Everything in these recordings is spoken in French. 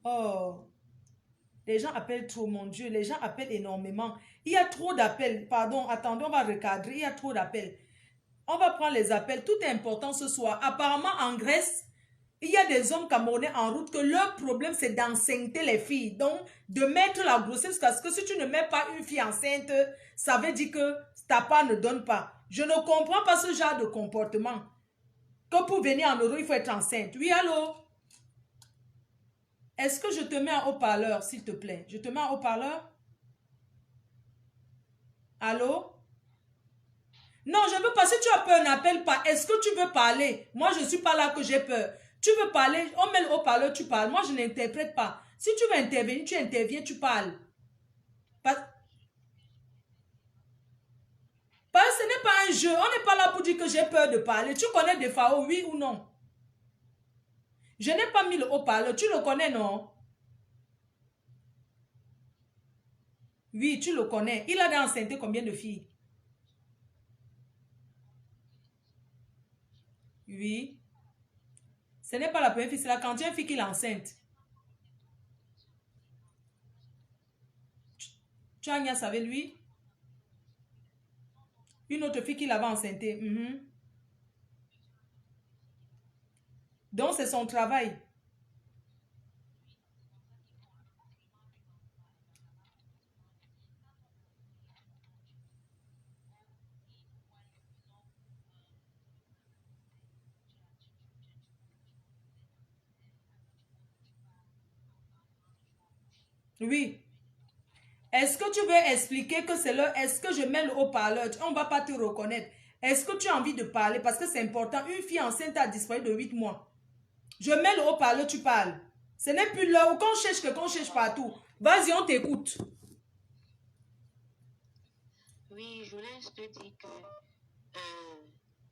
Oh, les gens appellent trop, mon Dieu. Les gens appellent énormément. Il y a trop d'appels. Pardon, attendez, on va recadrer. Il y a trop d'appels. On va prendre les appels. Tout est important ce soir. Apparemment, en Grèce, il y a des hommes camerounais en route que leur problème, c'est d'enceinte les filles. Donc, de mettre la grossesse, parce que si tu ne mets pas une fille enceinte, ça veut dire que ta part ne donne pas. Je ne comprends pas ce genre de comportement. Que pour venir en Europe, il faut être enceinte. Oui, allô? Est-ce que je te mets en haut-parleur, s'il te plaît? Je te mets en haut-parleur? Allô? Non, je veux pas. Si tu as peur, n'appelle pas. Est-ce que tu veux parler? Moi, je suis pas là que j'ai peur. Tu veux parler? On met le haut-parleur, tu parles. Moi, je n'interprète pas. Si tu veux intervenir, tu interviens, tu parles. Parce, parce que ce n'est pas un jeu. On n'est pas là pour dire que j'ai peur de parler. Tu connais des FAO, oui ou non? Je n'ai pas mis le haut-parleur. Tu le connais, non? Oui, tu le connais. Il a enceinté combien de filles? Oui. Ce n'est pas la première fille, c'est la quatrième fille qu'il est enceinte. Tu as Agnès avec lui? Une autre fille qu'il avait enceintée. Mhm. Donc, c'est son travail. Oui. Est-ce que tu veux expliquer que c'est le... Est-ce que je mets le haut-parleur? On ne va pas te reconnaître. Est-ce que tu as envie de parler? Parce que c'est important. Une fille enceinte a disparu de 8 mois. Je mets le haut-parleur, tu parles. Ce n'est plus là où qu'on cherche que qu'on cherche partout. Vas-y, on t'écoute. Oui, je voulais juste te dire que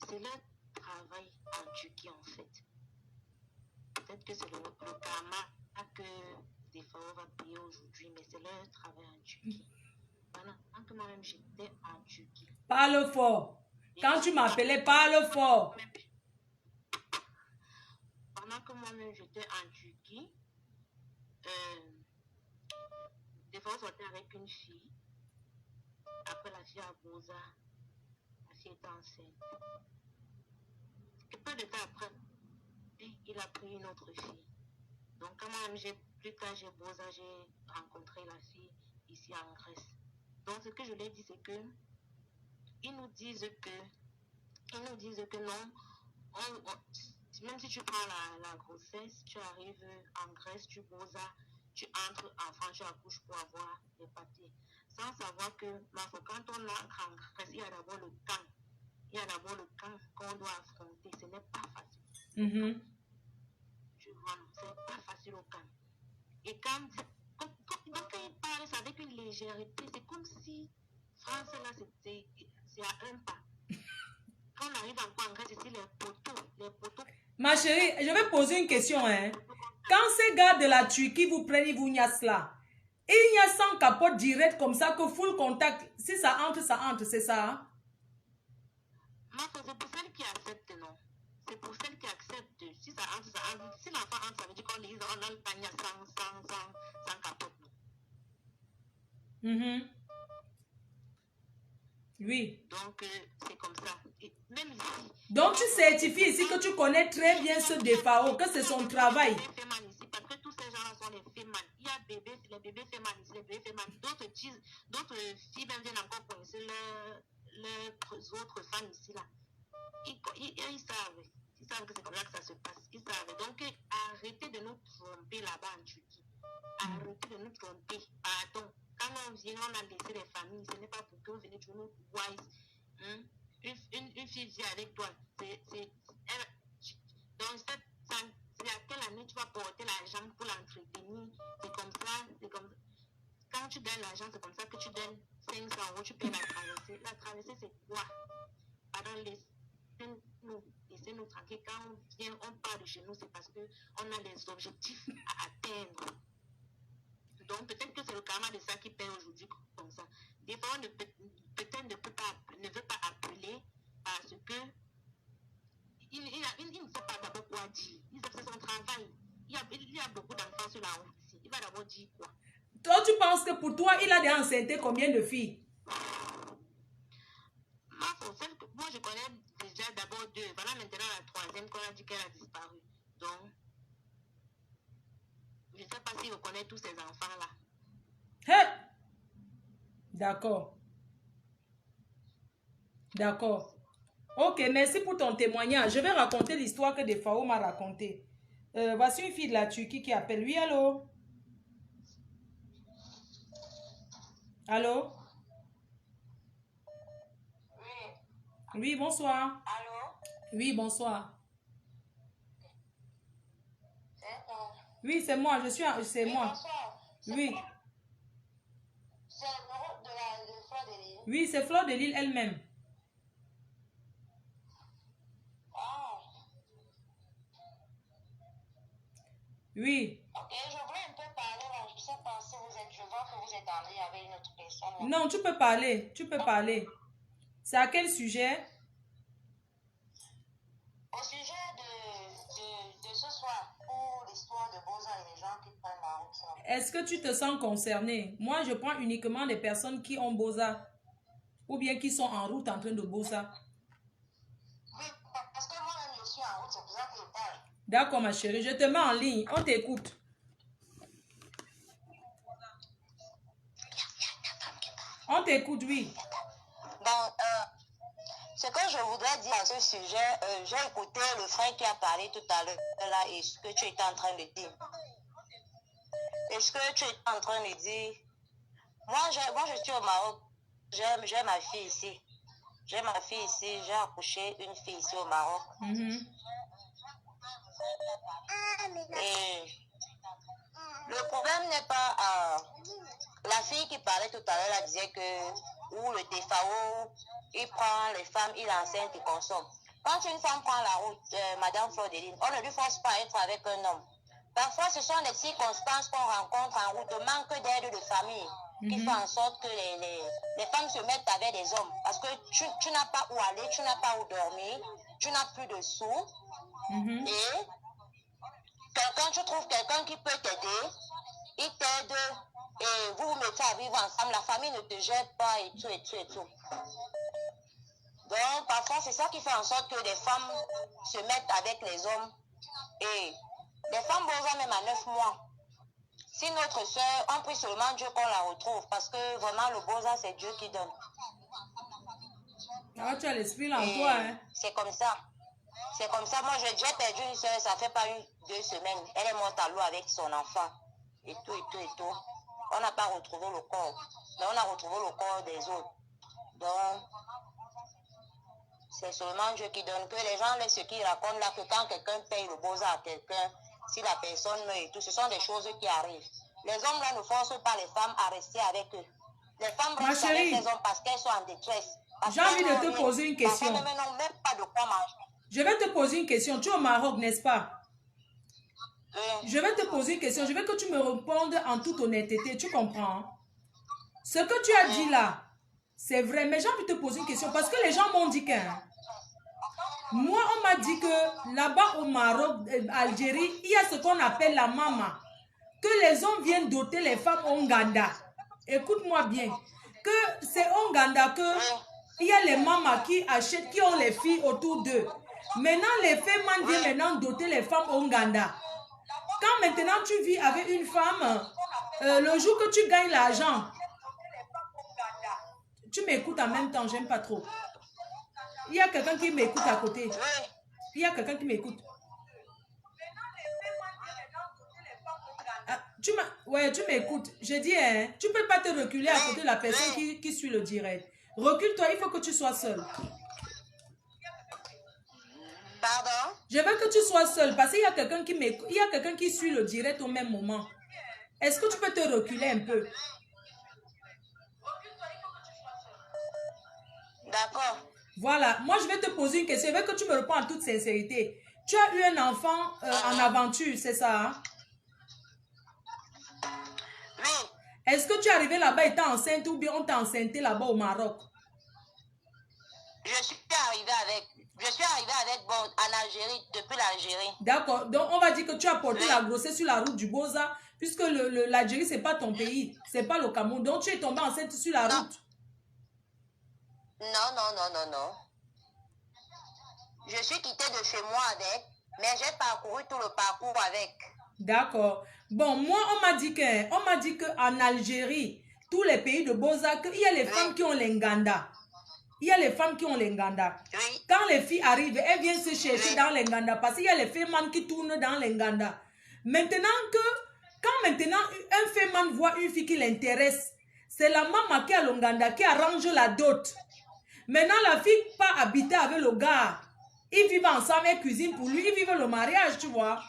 c'est leur travail en Turquie en fait. Peut-être que c'est le karma que des fois on va payer aujourd'hui, mais c'est leur travail en Turquie. Pendant que moi-même j'étais en Turquie. Parle fort. Quand tu m'appelais, parle fort. Pendant que moi-même j'étais en Turquie, euh, des fois on sortait avec une fille. Après la fille a Boza, la fille était enceinte. Et peu de temps après, il a pris une autre fille. Donc quand moi-même plus tard j'ai Boza, j'ai rencontré la fille ici en Grèce. Donc ce que je leur dis c'est que ils nous disent que non, même si tu prends la grossesse, tu arrives en Grèce, tu Boza, tu entres en France, tu accouches pour avoir les papiers. Sans savoir que quand on entre en Grèce, il y a d'abord le camp. Il y a d'abord le camp qu'on doit affronter. Ce n'est pas facile. Tu vois, c'est pas facile au camp. Et quand il parle, c'est avec une légèreté. C'est comme si France, là, c'est à un pas. Quand on arrive encore en Grèce, ici, les poteaux. Ma chérie, je vais poser une question. Hein. Quand ces gars de la Turquie vous prennent, ils vous niassent là. Il y a sans capote direct comme ça que full contact. Si ça entre, c'est ça? C'est pour celle qui accepte, non? C'est pour celle qui accepte. Si ça entre, ça entre. Si l'enfant entre, ça veut dire qu'on a le panier sans capote, non? Oui. Donc, c'est comme ça. Et même ici. Donc, tu certifies ici que tu connais très bien ce défaut, que c'est son travail. Parce que tous ces gens-là sont les fémans. Il y a les bébés fémans ici, les bébés fémans. D'autres filles même viennent encore coincer leurs autres femmes ici, là. Ils savent. Ils savent que c'est comme ça que ça se passe. Ils savent. Donc, arrêtez de nous tromper là-bas en Turquie. Arrêtez de nous tromper. Pardon. Quand on vient, on a laissé les familles. Ce n'est pas pour que vous venez toujours nous wise. Une fille vient avec toi. Donc, c'est à quelle année tu vas porter l'argent pour l'entretenir? C'est comme ça. Quand tu gagnes l'argent, c'est comme ça que tu donnes 500 euros, tu payes la traversée. La traversée, c'est quoi? Pardon, laissez-nous tranquilles. Quand on vient, on part de chez nous, c'est parce qu'on a des objectifs à atteindre. Donc, peut-être que c'est le karma de ça qui paye aujourd'hui comme ça. Des fois, on peut-être ne veut pas appeler parce que il ne sait pas d'abord quoi dire. C'est son travail. Il y a beaucoup d'enfants sur la route. d'abord dire quoi? Toi, tu penses que pour toi, il a déjà enceinté combien de filles? Moi, je connais déjà d'abord 2. Voilà maintenant la 3e qu'on a dit qu'elle a disparu. Donc, je ne sais pas s'il reconnaît tous ces enfants-là. Hey! D'accord. D'accord. Ok, merci pour ton témoignage. Je vais raconter l'histoire que Defao m'a racontée. Voici une fille de la Turquie qui appelle. Oui, allô? Allô? Oui. Oui, bonsoir. Allô? Oui, bonsoir. C'est Oui, c'est moi. C'est oui, moi. bonsoir. Oui. C'est le numéro de Fleur de Lille. Oui, c'est Fleur de Lille elle-même. Ah, Oui. ok, je voulais un peu parler, là. Je sais pas si vous êtes, je vois que vous êtes en lien avec une autre personne. Là. Non, tu peux parler. Tu peux parler. C'est à quel sujet? Au sujet de ce soir, pour l'histoire de Boza et les gens qui prennent la route. Là. Est-ce que tu te sens concerné? Moi, je prends uniquement les personnes qui ont Boza ou bien qui sont en route en train de Boza. Oui, parce que moi-même, je suis en route, c'est pour ça que je parle. D'accord, ma chérie. Je te mets en ligne. On t'écoute. On t'écoute, oui. Donc, ce que je voudrais dire à ce sujet, j'ai écouté le frère qui a parlé tout à l'heure là et ce que tu étais en train de dire. Et ce que tu étais en train de dire, moi je suis au Maroc, j'ai ma fille ici. J'ai ma fille ici, j'ai accouché une fille ici au Maroc. Et le problème n'est pas la fille qui parlait tout à l'heure, elle disait que où le TFAO, il prend les femmes, il enceinte, il consomme. Quand une femme prend la route, Madame Flordeline, on ne lui force pas à être avec un homme. Parfois, ce sont des circonstances qu'on rencontre en route, le manque d'aide de famille, qui fait en sorte que les femmes se mettent avec des hommes. Parce que tu n'as pas où aller, tu n'as pas où dormir, tu n'as plus de sous. Et quand tu trouves quelqu'un qui peut t'aider, il t'aide et vous vous mettez à vivre ensemble, la famille ne te jette pas et tout, et tout, et tout. Donc, parfois, c'est ça qui fait en sorte que les femmes se mettent avec les hommes. Et les femmes Boza même à 9 mois. Si notre soeur, on prie seulement Dieu qu'on la retrouve, parce que vraiment, le Boza, c'est Dieu qui donne. Ah, tu as l'esprit là en toi, hein? C'est comme ça. C'est comme ça. Moi, j'ai perdu une soeur, ça fait pas 2 semaines. Elle est morte à l'eau avec son enfant. Et tout, et tout, et tout. On n'a pas retrouvé le corps. Mais on a retrouvé le corps des autres. Donc, c'est seulement Dieu qui donne. Que les gens, ce qu'ils racontent là, que quand quelqu'un paye le Boza à quelqu'un, si la personne meurt et tout, ce sont des choses qui arrivent. Les hommes là ne forcent pas les femmes à rester avec eux. Les femmes restent avec les hommes parce qu'elles sont en détresse. J'ai envie de te poser une question. Parce qu'elles n'ont même pas de quoi manger. Je vais te poser une question. Tu es au Maroc, n'est-ce pas? Je vais te poser une question. Je veux que tu me répondes en toute honnêteté. Tu comprends? Ce que tu as dit là, c'est vrai. Mais j'ai envie de te poser une question. Parce que les gens m'ont dit que... Moi, on m'a dit que là-bas au Maroc, Algérie, il y a ce qu'on appelle la mama. Que les hommes viennent doter les femmes Onganda. Écoute-moi bien. Que c'est Onganda que... Il y a les mamas qui achètent, qui ont les filles autour d'eux. Maintenant, les femmes viennent maintenant doter les femmes Onganda. Quand maintenant tu vis avec une femme, le jour que tu gagnes l'argent, tu m'écoutes en même temps, j'aime pas trop. Il y a quelqu'un qui m'écoute à côté. Il y a quelqu'un qui m'écoute. Ouais, tu m'écoutes. Je dis, hein, tu peux pas te reculer à côté de la personne qui suit le direct. Recule-toi, il faut que tu sois seul. Pardon? Je veux que tu sois seul parce qu'il y a quelqu'un qui m'écoute. Il y a quelqu'un qui suit le direct au même moment. Est-ce que tu peux te reculer un peu? D'accord. Voilà, moi je vais te poser une question. Je veux que tu me réponds en toute sincérité. Tu as eu un enfant en aventure, c'est ça? Hein? Oui. Est-ce que tu es arrivé là-bas étant enceinte ou bien on t'a enceinté là-bas au Maroc? Je suis arrivée avec en Algérie, depuis l'Algérie. D'accord, donc on va dire que tu as porté la grossesse sur la route du Boza Puisque l'Algérie, ce n'est pas ton pays. Ce n'est pas le Cameroun. Donc, tu es tombé enceinte sur la route. Non. Je suis quittée de chez moi avec, mais j'ai parcouru tout le parcours avec. D'accord. Bon, moi, on m'a dit qu'en Algérie, tous les pays de Beaux-Arts, il y a les femmes qui ont l'enganda. Il y a les femmes qui ont l'enganda. Oui. Quand les filles arrivent, elles viennent se chercher dans l'enganda parce qu'il y a les femmes qui tournent dans l'enganda. Quand un femme voit une fille qui l'intéresse, c'est la maman qui a l'enganda qui arrange la dot. Maintenant, la fille part habiter avec le gars. Ils vivent ensemble, elle cuisine pour lui, ils vivent le mariage, tu vois.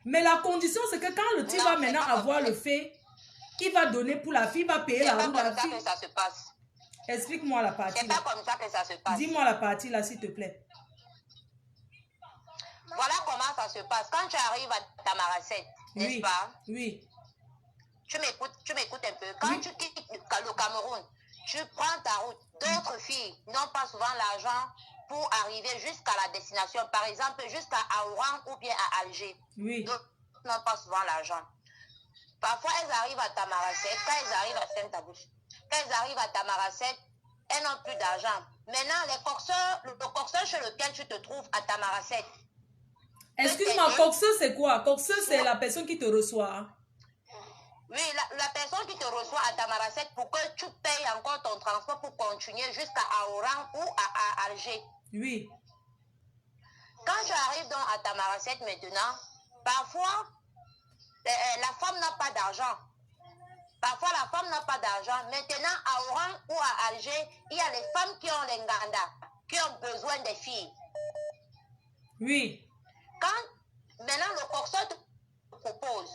Mais la condition, c'est que quand le type va maintenant avoir le fait, il va donner pour la fille, il va payer la route de la fille. C'est pas comme ça que ça se passe. Explique-moi la partie. C'est pas comme ça que ça se passe. Dis-moi la partie là, s'il te plaît. Voilà comment ça se passe. Quand tu arrives à Tamaracet, n'est-ce pas? Oui. Tu m'écoutes un peu. Quand tu quittes le Cameroun, tu prends ta route. D'autres filles n'ont pas souvent l'argent pour arriver jusqu'à la destination. Par exemple, jusqu'à Aouran ou bien à Alger. Oui. D'autres n'ont pas souvent l'argent. Parfois, elles arrivent à Tamaracet. Quand elles arrivent à Saint-Abouche, quand elles arrivent à Tamaracet, elles n'ont plus d'argent. Maintenant, le coxeur chez lequel tu te trouves à Tamaracet. Excuse-moi, coxeur, c'est quoi? Coxeur, c'est la personne qui te reçoit. Hein? Oui, la personne qui te reçoit à Tamaracet pour que tu payes encore ton transport pour continuer jusqu'à Aouran ou à Alger. Oui. Quand tu arrives donc à Tamaracet maintenant, parfois, la femme n'a pas d'argent. Parfois, la femme n'a pas d'argent. Maintenant, à Oran ou à Alger, il y a les femmes qui ont les nganda, qui ont besoin des filles. Oui. Maintenant, le coxeur te propose,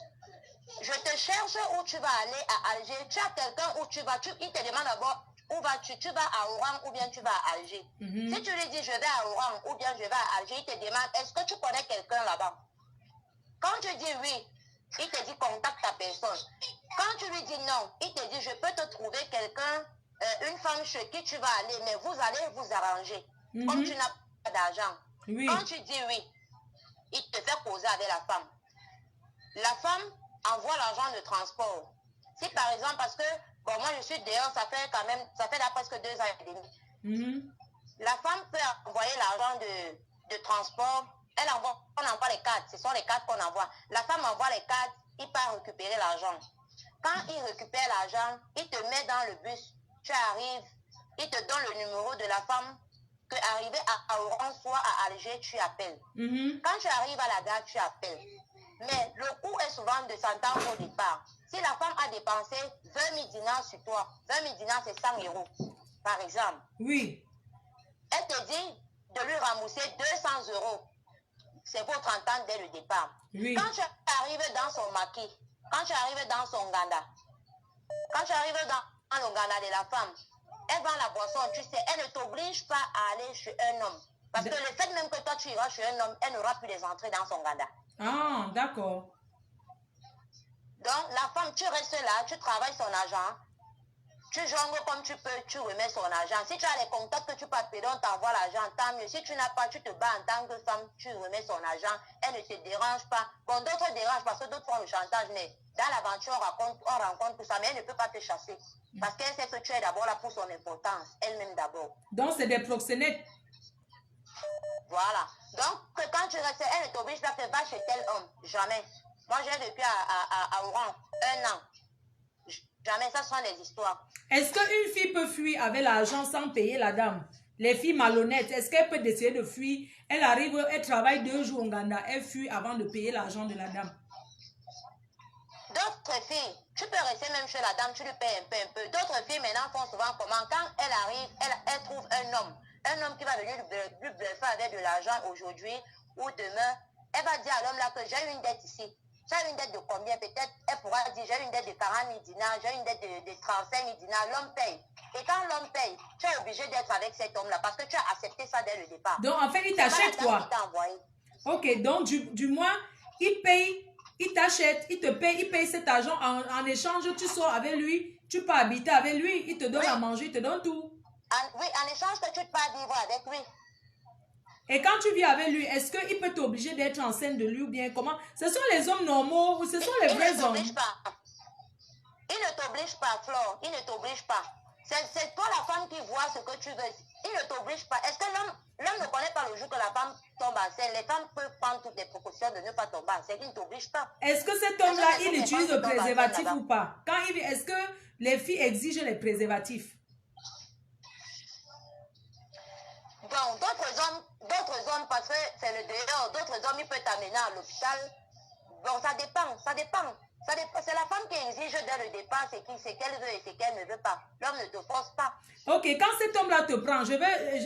je te cherche où tu vas aller à Alger. Tu as quelqu'un où tu vas, il te demande d'abord où vas-tu? Tu vas à Oran ou bien tu vas à Alger. Si tu lui dis je vais à Oran ou bien je vais à Alger, il te demande est-ce que tu connais quelqu'un là-bas? Quand tu dis oui, il te dit contacte ta personne. Quand tu lui dis non, il te dit je peux te trouver quelqu'un, une femme chez qui tu vas aller, mais vous allez vous arranger. Comme tu n'as pas d'argent. Oui. Quand tu dis oui, il te fait causer avec la femme. La femme envoie l'argent de transport. Si par exemple, parce que, bon, moi je suis dehors, ça fait là presque 2 ans et demi. La femme peut envoyer l'argent de transport. On envoie les cartes, ce sont les cartes qu'on envoie. La femme envoie les cartes, il part récupérer l'argent. Quand il récupère l'argent, il te met dans le bus, tu arrives, il te donne le numéro de la femme, que arrivé à Oran, soit à Alger, tu appelles. Quand tu arrives à la gare, tu appelles. Mais le coût est souvent de 100 ans au départ. Si la femme a dépensé 20 000 dinars sur toi, 20 000 dinars c'est 100 €, par exemple. Oui. Elle te dit de lui rembourser 200 €. C'est votre entente dès le départ. Oui. Quand tu arrives dans son maquis, quand tu arrives dans son ganda, quand tu arrives dans le ganda de la femme, elle vend la boisson, tu sais, elle ne t'oblige pas à aller chez un homme. Parce que le fait même que toi tu iras chez un homme, elle n'aura plus les entrées dans son ganda. Ah, d'accord. Donc la femme, tu restes là, tu travailles son argent, tu jongles comme tu peux, tu remets son argent. Si tu as les contacts que tu peux appeler, on t'envoie l'argent, tant mieux. Si tu n'as pas, tu te bats en tant que femme, tu remets son argent, elle ne te dérange pas. Bon, d'autres dérangent parce que d'autres font le chantage, mais dans l'aventure, on rencontre tout ça, mais elle ne peut pas te chasser. Parce qu'elle sait que tu es d'abord là pour son importance, elle-même d'abord. Donc, c'est des proxénètes. Voilà. Donc, quand tu restes, elle ne t'oblige pas que va chez tel homme. Jamais. Moi, j'ai vécu à Oran 1 an. Jamais, ça sont les histoires. Est-ce qu'une fille peut fuir avec l'argent sans payer la dame? Les filles malhonnêtes, est-ce qu'elle peut décider de fuir? Elle arrive, elle travaille 2 jours au Ghana, elle fuit avant de payer l'argent de la dame. D'autres filles, tu peux rester même chez la dame, tu lui payes un peu. D'autres filles maintenant font souvent comment? Quand elle arrive, elle trouve un homme qui va venir lui bluffer avec de l'argent aujourd'hui ou demain. Elle va dire à l'homme là que j'ai une dette ici. Tu as une dette de combien? Peut-être elle pourra dire j'ai une dette de 40 000 dinars, j'ai une dette de 35 000 dinars. L'homme paye. Et quand l'homme paye, tu es obligé d'être avec cet homme-là parce que tu as accepté ça dès le départ. Donc en fait, il t'achète quoi? Ok, donc du moins, il paye, il t'achète, il te paye, il paye cet argent. En échange, tu sors avec lui, tu peux habiter avec lui, il te donne à manger, il te donne tout. Oui, en échange que tu peux vivre avec lui. Et quand tu vis avec lui, est-ce qu'il peut t'obliger d'être enceinte de lui ou bien comment? Ce sont les hommes normaux ou ce sont les vrais hommes? Il ne t'oblige pas. t'oblige pas, Flore. Il ne t'oblige pas. C'est toi la femme qui vois ce que tu veux. Il ne t'oblige pas. Est-ce que l'homme ne connaît pas le jour que la femme tombe enceinte? Les femmes peuvent prendre toutes les précautions de ne pas tomber enceinte. Il ne t'oblige pas. Est-ce que cet homme-là, il utilise le préservatif ou pas? Est-ce que les filles exigent les préservatifs? Bon, d'autres hommes, parce que c'est le dehors, d'autres hommes, ils peuvent t'amener à l'hôpital. Bon, ça dépend. C'est la femme qui exige dès le départ ce qu'elle veut et ce qu'elle ne veut pas. L'homme ne te force pas. Ok, quand cet homme-là te prend,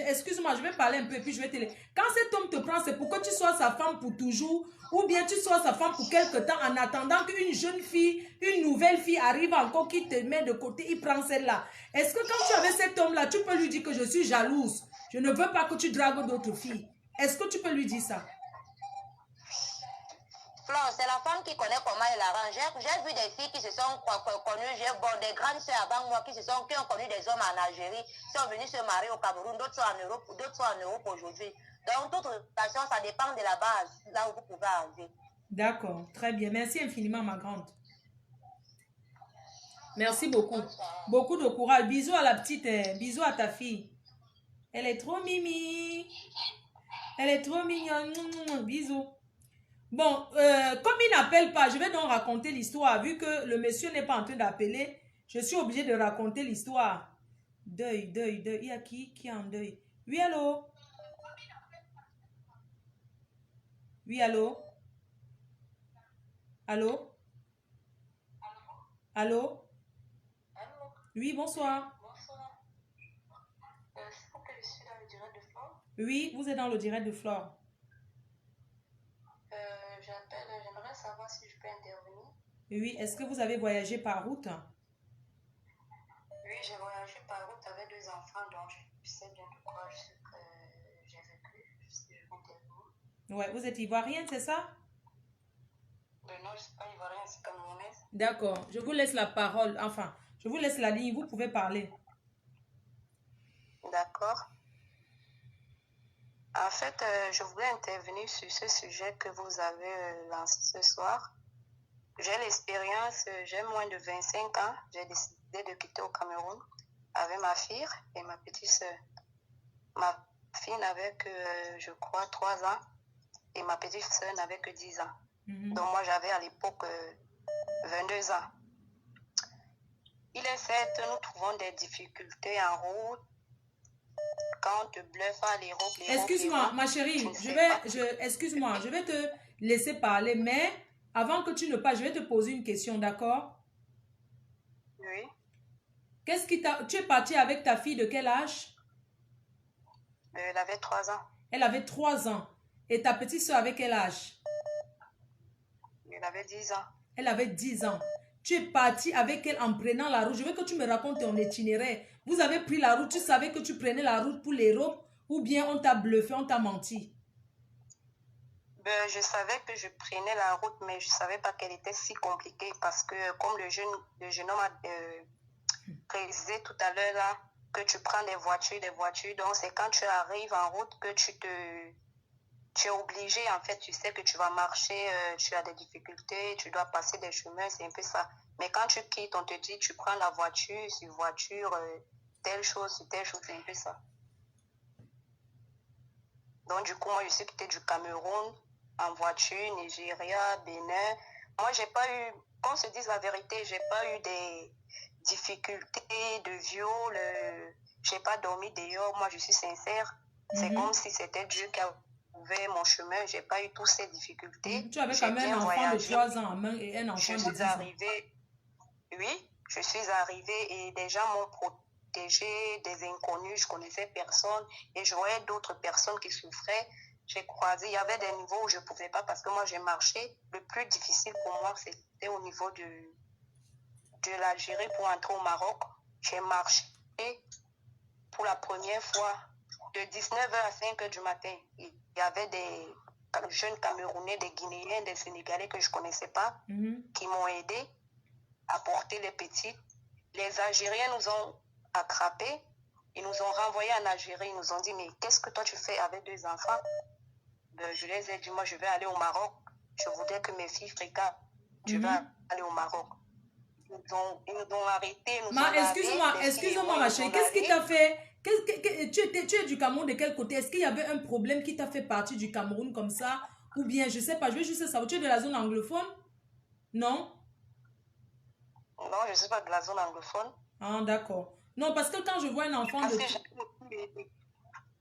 excuse-moi, je vais parler un peu, puis je vais te dire. Quand cet homme te prend, c'est pour que tu sois sa femme pour toujours, ou bien tu sois sa femme pour quelque temps, en attendant qu'une jeune fille, une nouvelle fille arrive encore, qui te met de côté, il prend celle-là. Est-ce que quand tu es avec cet homme-là, tu peux lui dire que je suis jalouse, je ne veux pas que tu dragues d'autres filles? Est-ce que tu peux lui dire ça? Flore, c'est la femme qui connaît comment elle arrange. J'ai vu des filles qui se sont connues, des grandes sœurs avant moi qui ont connu des hommes en Algérie, qui sont venus se marier au Cameroun, d'autres sont en Europe aujourd'hui. Donc, toute relation, ça dépend de la base, là où vous pouvez arriver. D'accord, très bien. Merci infiniment, ma grande. Merci beaucoup. Beaucoup de courage. Bisous à la petite, bisous à ta fille. Elle est trop mimi. Elle est trop mignonne. Bisous. Bon, comme il n'appelle pas, je vais donc raconter l'histoire. Vu que le monsieur n'est pas en train d'appeler, je suis obligée de raconter l'histoire. Deuil. Il y a qui est en deuil? Oui, allô? Oui, allô? Allô? Allô? Oui, bonsoir. Bonsoir. C'est pour que je suis dans le direct de Flore. Oui, vous êtes dans le direct de Flore. J'appelle, j'aimerais savoir si je peux intervenir. Oui, est-ce que vous avez voyagé par route? Oui, j'ai voyagé par route avec 2 enfants, donc je sais bien de quoi j'ai vécu, si je peux intervenir. Ouais, vous êtes ivoirienne, c'est ça? Non, je ne suis pas ivoirienne, c'est camerounaise. D'accord, je vous laisse la parole, enfin, je vous laisse la ligne, vous pouvez parler. D'accord. En fait, je voulais intervenir sur ce sujet que vous avez lancé ce soir. J'ai l'expérience, j'ai moins de 25 ans. J'ai décidé de quitter au Cameroun avec ma fille et ma petite soeur. Ma fille n'avait que, je crois, 3 ans et ma petite soeur n'avait que 10 ans. Donc moi, j'avais à l'époque 22 ans. Il est certes, nous trouvons des difficultés en route. Quand on te bluffe à l'Europe... Excuse-moi, ma chérie, excuse-moi, je vais te laisser parler, mais avant que tu ne parles, je vais te poser une question, d'accord? Oui. Qu'est-ce qui t'a... Tu es partie avec ta fille de quel âge? Elle avait 3 ans. Elle avait 3 ans. Et ta petite soeur avait quel âge? Elle avait 10 ans. Elle avait 10 ans. Tu es partie avec elle en prenant la route. Je veux que tu me racontes ton itinéraire. Vous avez pris la route, tu savais que tu prenais la route pour l'Europe ou bien on t'a bluffé, on t'a menti? Je savais que je prenais la route, mais je ne savais pas qu'elle était si compliquée parce que, comme le jeune homme a précisé tout à l'heure, là, que tu prends des voitures. Donc, c'est quand tu arrives en route que tu es obligé, en fait, tu sais que tu vas marcher, tu as des difficultés, tu dois passer des chemins, c'est un peu ça. Mais quand tu quittes, on te dit, tu prends la voiture, sur voiture, telle chose, c'est un peu ça. Donc, du coup, moi, je suis quittée du Cameroun en voiture, Nigeria, Bénin. Moi, j'ai pas eu, qu'on se dise la vérité, j'ai pas eu des difficultés de viol, j'ai pas dormi dehors, moi, je suis sincère. C'est comme si c'était Dieu qui a ouvert mon chemin, j'ai pas eu toutes ces difficultés. Tu avais quand même un enfant de 3 ans en main et un enfant de 10 ans. Oui, je suis arrivée et des gens m'ont protégée, des inconnus, je connaissais personne et je voyais d'autres personnes qui souffraient. J'ai croisé, il y avait des niveaux où je ne pouvais pas parce que moi j'ai marché. Le plus difficile pour moi, c'était au niveau de l'Algérie pour entrer au Maroc. J'ai marché pour la première fois de 19h à 5h du matin. Il y avait des jeunes Camerounais, des Guinéens, des Sénégalais que je ne connaissais pas qui m'ont aidé à porter les petits. Les Algériens nous ont attrapés, ils nous ont renvoyés en Algérie, ils nous ont dit, mais qu'est-ce que toi tu fais avec 2 enfants? Je les ai dit, moi je vais aller au Maroc, je voudrais que mes filles fréquentent, je vais aller au Maroc. ils nous ont arrêtés, nous ont Ma, lavé, excuse-moi, les filles et excuse-moi, moi, ma ils nous chérie, ont qu'est-ce qui lavé. t'a fait? Tu es du Cameroun de quel côté? Est-ce qu'il y avait un problème qui t'a fait partir du Cameroun comme ça? Ou bien, je sais pas, je veux juste savoir, tu es de la zone anglophone? Non? Non, je ne suis pas de la zone anglophone. Ah, d'accord. Non, parce que quand je vois un enfant Parce de... que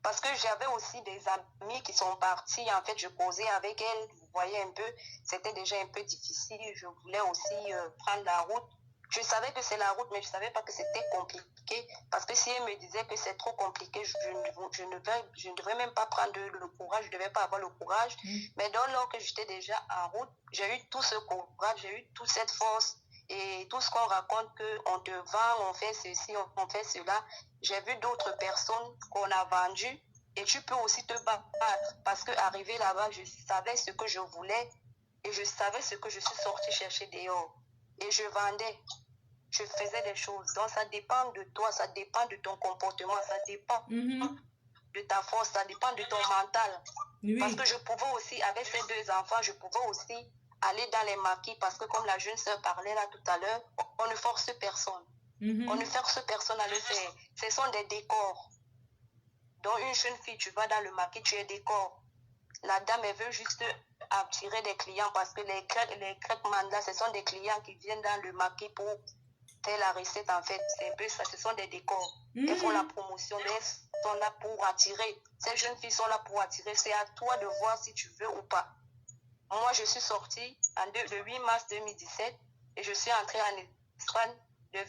parce que j'avais aussi des amis qui sont partis. En fait, je causais avec elles. Vous voyez un peu, c'était déjà un peu difficile. Je voulais aussi prendre la route. Je savais que c'est la route, mais je ne savais pas que c'était compliqué. Parce que si elles me disaient que c'est trop compliqué, je ne devrais même pas prendre le courage, je ne devais pas avoir le courage. Mais lors que j'étais déjà en route, j'ai eu tout ce courage, j'ai eu toute cette force. Et tout ce qu'on raconte, qu'on te vend, on fait ceci, on fait cela. J'ai vu d'autres personnes qu'on a vendues et tu peux aussi te battre parce qu'arrivé là-bas, je savais ce que je voulais et je savais ce que je suis sortie chercher dehors. Et je vendais, je faisais des choses. Donc ça dépend de toi, ça dépend de ton comportement, ça dépend de ta force, ça dépend de ton mental. Oui. Parce que je pouvais aussi, avec ces deux enfants, je pouvais aussi aller dans les maquis parce que comme la jeune sœur parlait là tout à l'heure, on ne force personne. On ne force personne à le faire. Ce sont des décors. Donc une jeune fille, tu vas dans le maquis, tu es décor. La dame, elle veut juste attirer des clients parce que les Grecs mandats, ce sont des clients qui viennent dans le maquis pour faire la recette en fait. C'est un peu ça, ce sont des décors. Elles font la promotion, elles sont là pour attirer. Ces jeunes filles sont là pour attirer. C'est à toi de voir si tu veux ou pas. Moi, je suis sortie le 8 mars 2017 et je suis entrée en Espagne le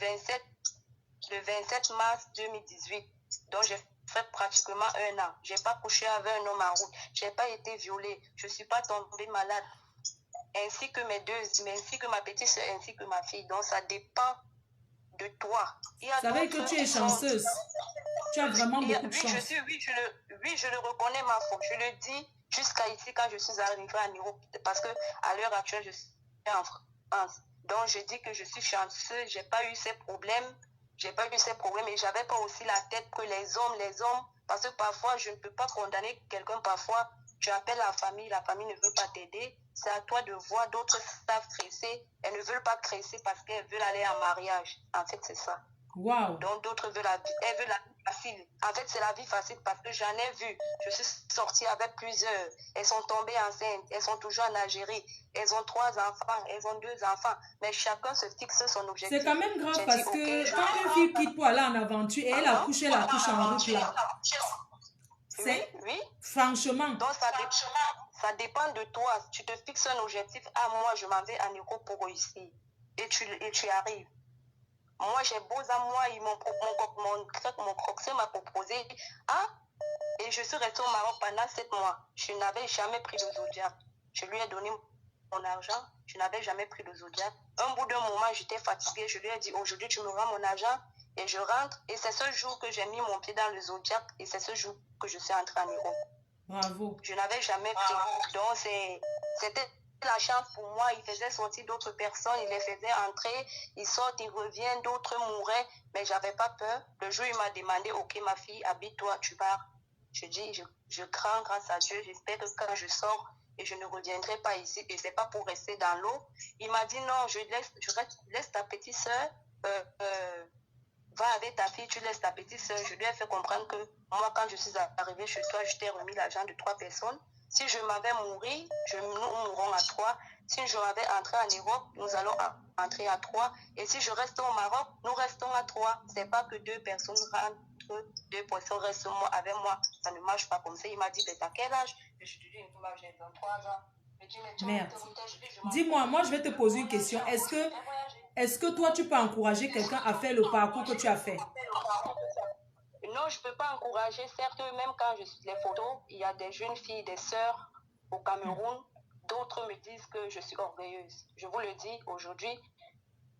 27 mars 2018. Donc, j'ai fait pratiquement 1 an. Je n'ai pas couché avec un homme en route. Je n'ai pas été violée. Je ne suis pas tombée malade. Ainsi que ainsi que ma petite soeur, ainsi que ma fille. Donc, ça dépend de toi. Ça veut dire que tu es chanceuse. Tu as vraiment beaucoup de chance. Oui, je le reconnais ma faute. Je le dis jusqu'à ici quand je suis arrivée en Europe. Parce qu'à l'heure actuelle, je suis en France. Donc, je dis que je suis chanceuse. Je n'ai pas eu ces problèmes. J'ai pas eu ces problèmes et j'avais pas aussi la tête que les hommes, parce que parfois je ne peux pas condamner quelqu'un, parfois tu appelles la famille ne veut pas t'aider, c'est à toi de voir, d'autres savent cresser, elles ne veulent pas cresser parce qu'elles veulent aller en mariage, en fait c'est ça. Wow. Donc d'autres veulent elles veulent la vie facile. En fait c'est la vie facile parce que j'en ai vu, je suis sortie avec plusieurs, elles sont tombées enceintes, elles sont toujours en Algérie, elles ont 3 enfants, elles ont 2 enfants, mais chacun se fixe son objectif. C'est quand même grave parce que quand une fille quitte pour aller en aventure et elle accouche en route là. Oui. Franchement. Donc ça dépend de toi. Tu te fixes un objectif. Ah, moi je m'en vais en Europe pour réussir. Et tu arrives. Moi j'ai beau à moi, mon coxeur m'a proposé. Ah, et je suis restée au Maroc pendant 7 mois. Je n'avais jamais pris le Zodiac. Je lui ai donné mon argent. Je n'avais jamais pris le Zodiac. Un bout d'un moment, j'étais fatiguée. Je lui ai dit, aujourd'hui, tu me rends mon argent et je rentre. Et c'est ce jour que j'ai mis mon pied dans le Zodiac et c'est ce jour que je suis entrée en Europe. Bravo. Je n'avais jamais pris. Donc, c'était la chance pour moi. Il faisait sortir d'autres personnes, il les faisait entrer, ils sortent, ils reviennent, d'autres mouraient, mais j'avais pas peur. Le jour, il m'a demandé, ok, ma fille, habille-toi, tu pars. Je dis, je crains grâce à Dieu, j'espère que quand je sors et je ne reviendrai pas ici, et c'est pas pour rester dans l'eau. Il m'a dit, non, laisse ta petite soeur, va avec ta fille, tu laisses ta petite soeur. Je lui ai fait comprendre que moi, quand je suis arrivée chez toi, je t'ai remis l'argent de 3 personnes. Si je m'avais mouru, nous mourrons à 3. Si je m'avais entré en Europe, nous allons entrer à 3. Et si je reste au Maroc, nous restons à 3. C'est pas que 2 personnes rentrent, 2 personnes restent avec moi. Ça ne marche pas comme ça. Il m'a dit, t'as quel âge? Je lui ai dit, j'ai 23 ans. Merde. Dis-moi, moi je vais te poser une question. Est-ce que toi tu peux encourager quelqu'un à faire le parcours que tu as fait? Non, je ne peux pas encourager. Certes, même quand je suis les photos, il y a des jeunes filles, des sœurs au Cameroun. D'autres me disent que je suis orgueilleuse. Je vous le dis aujourd'hui.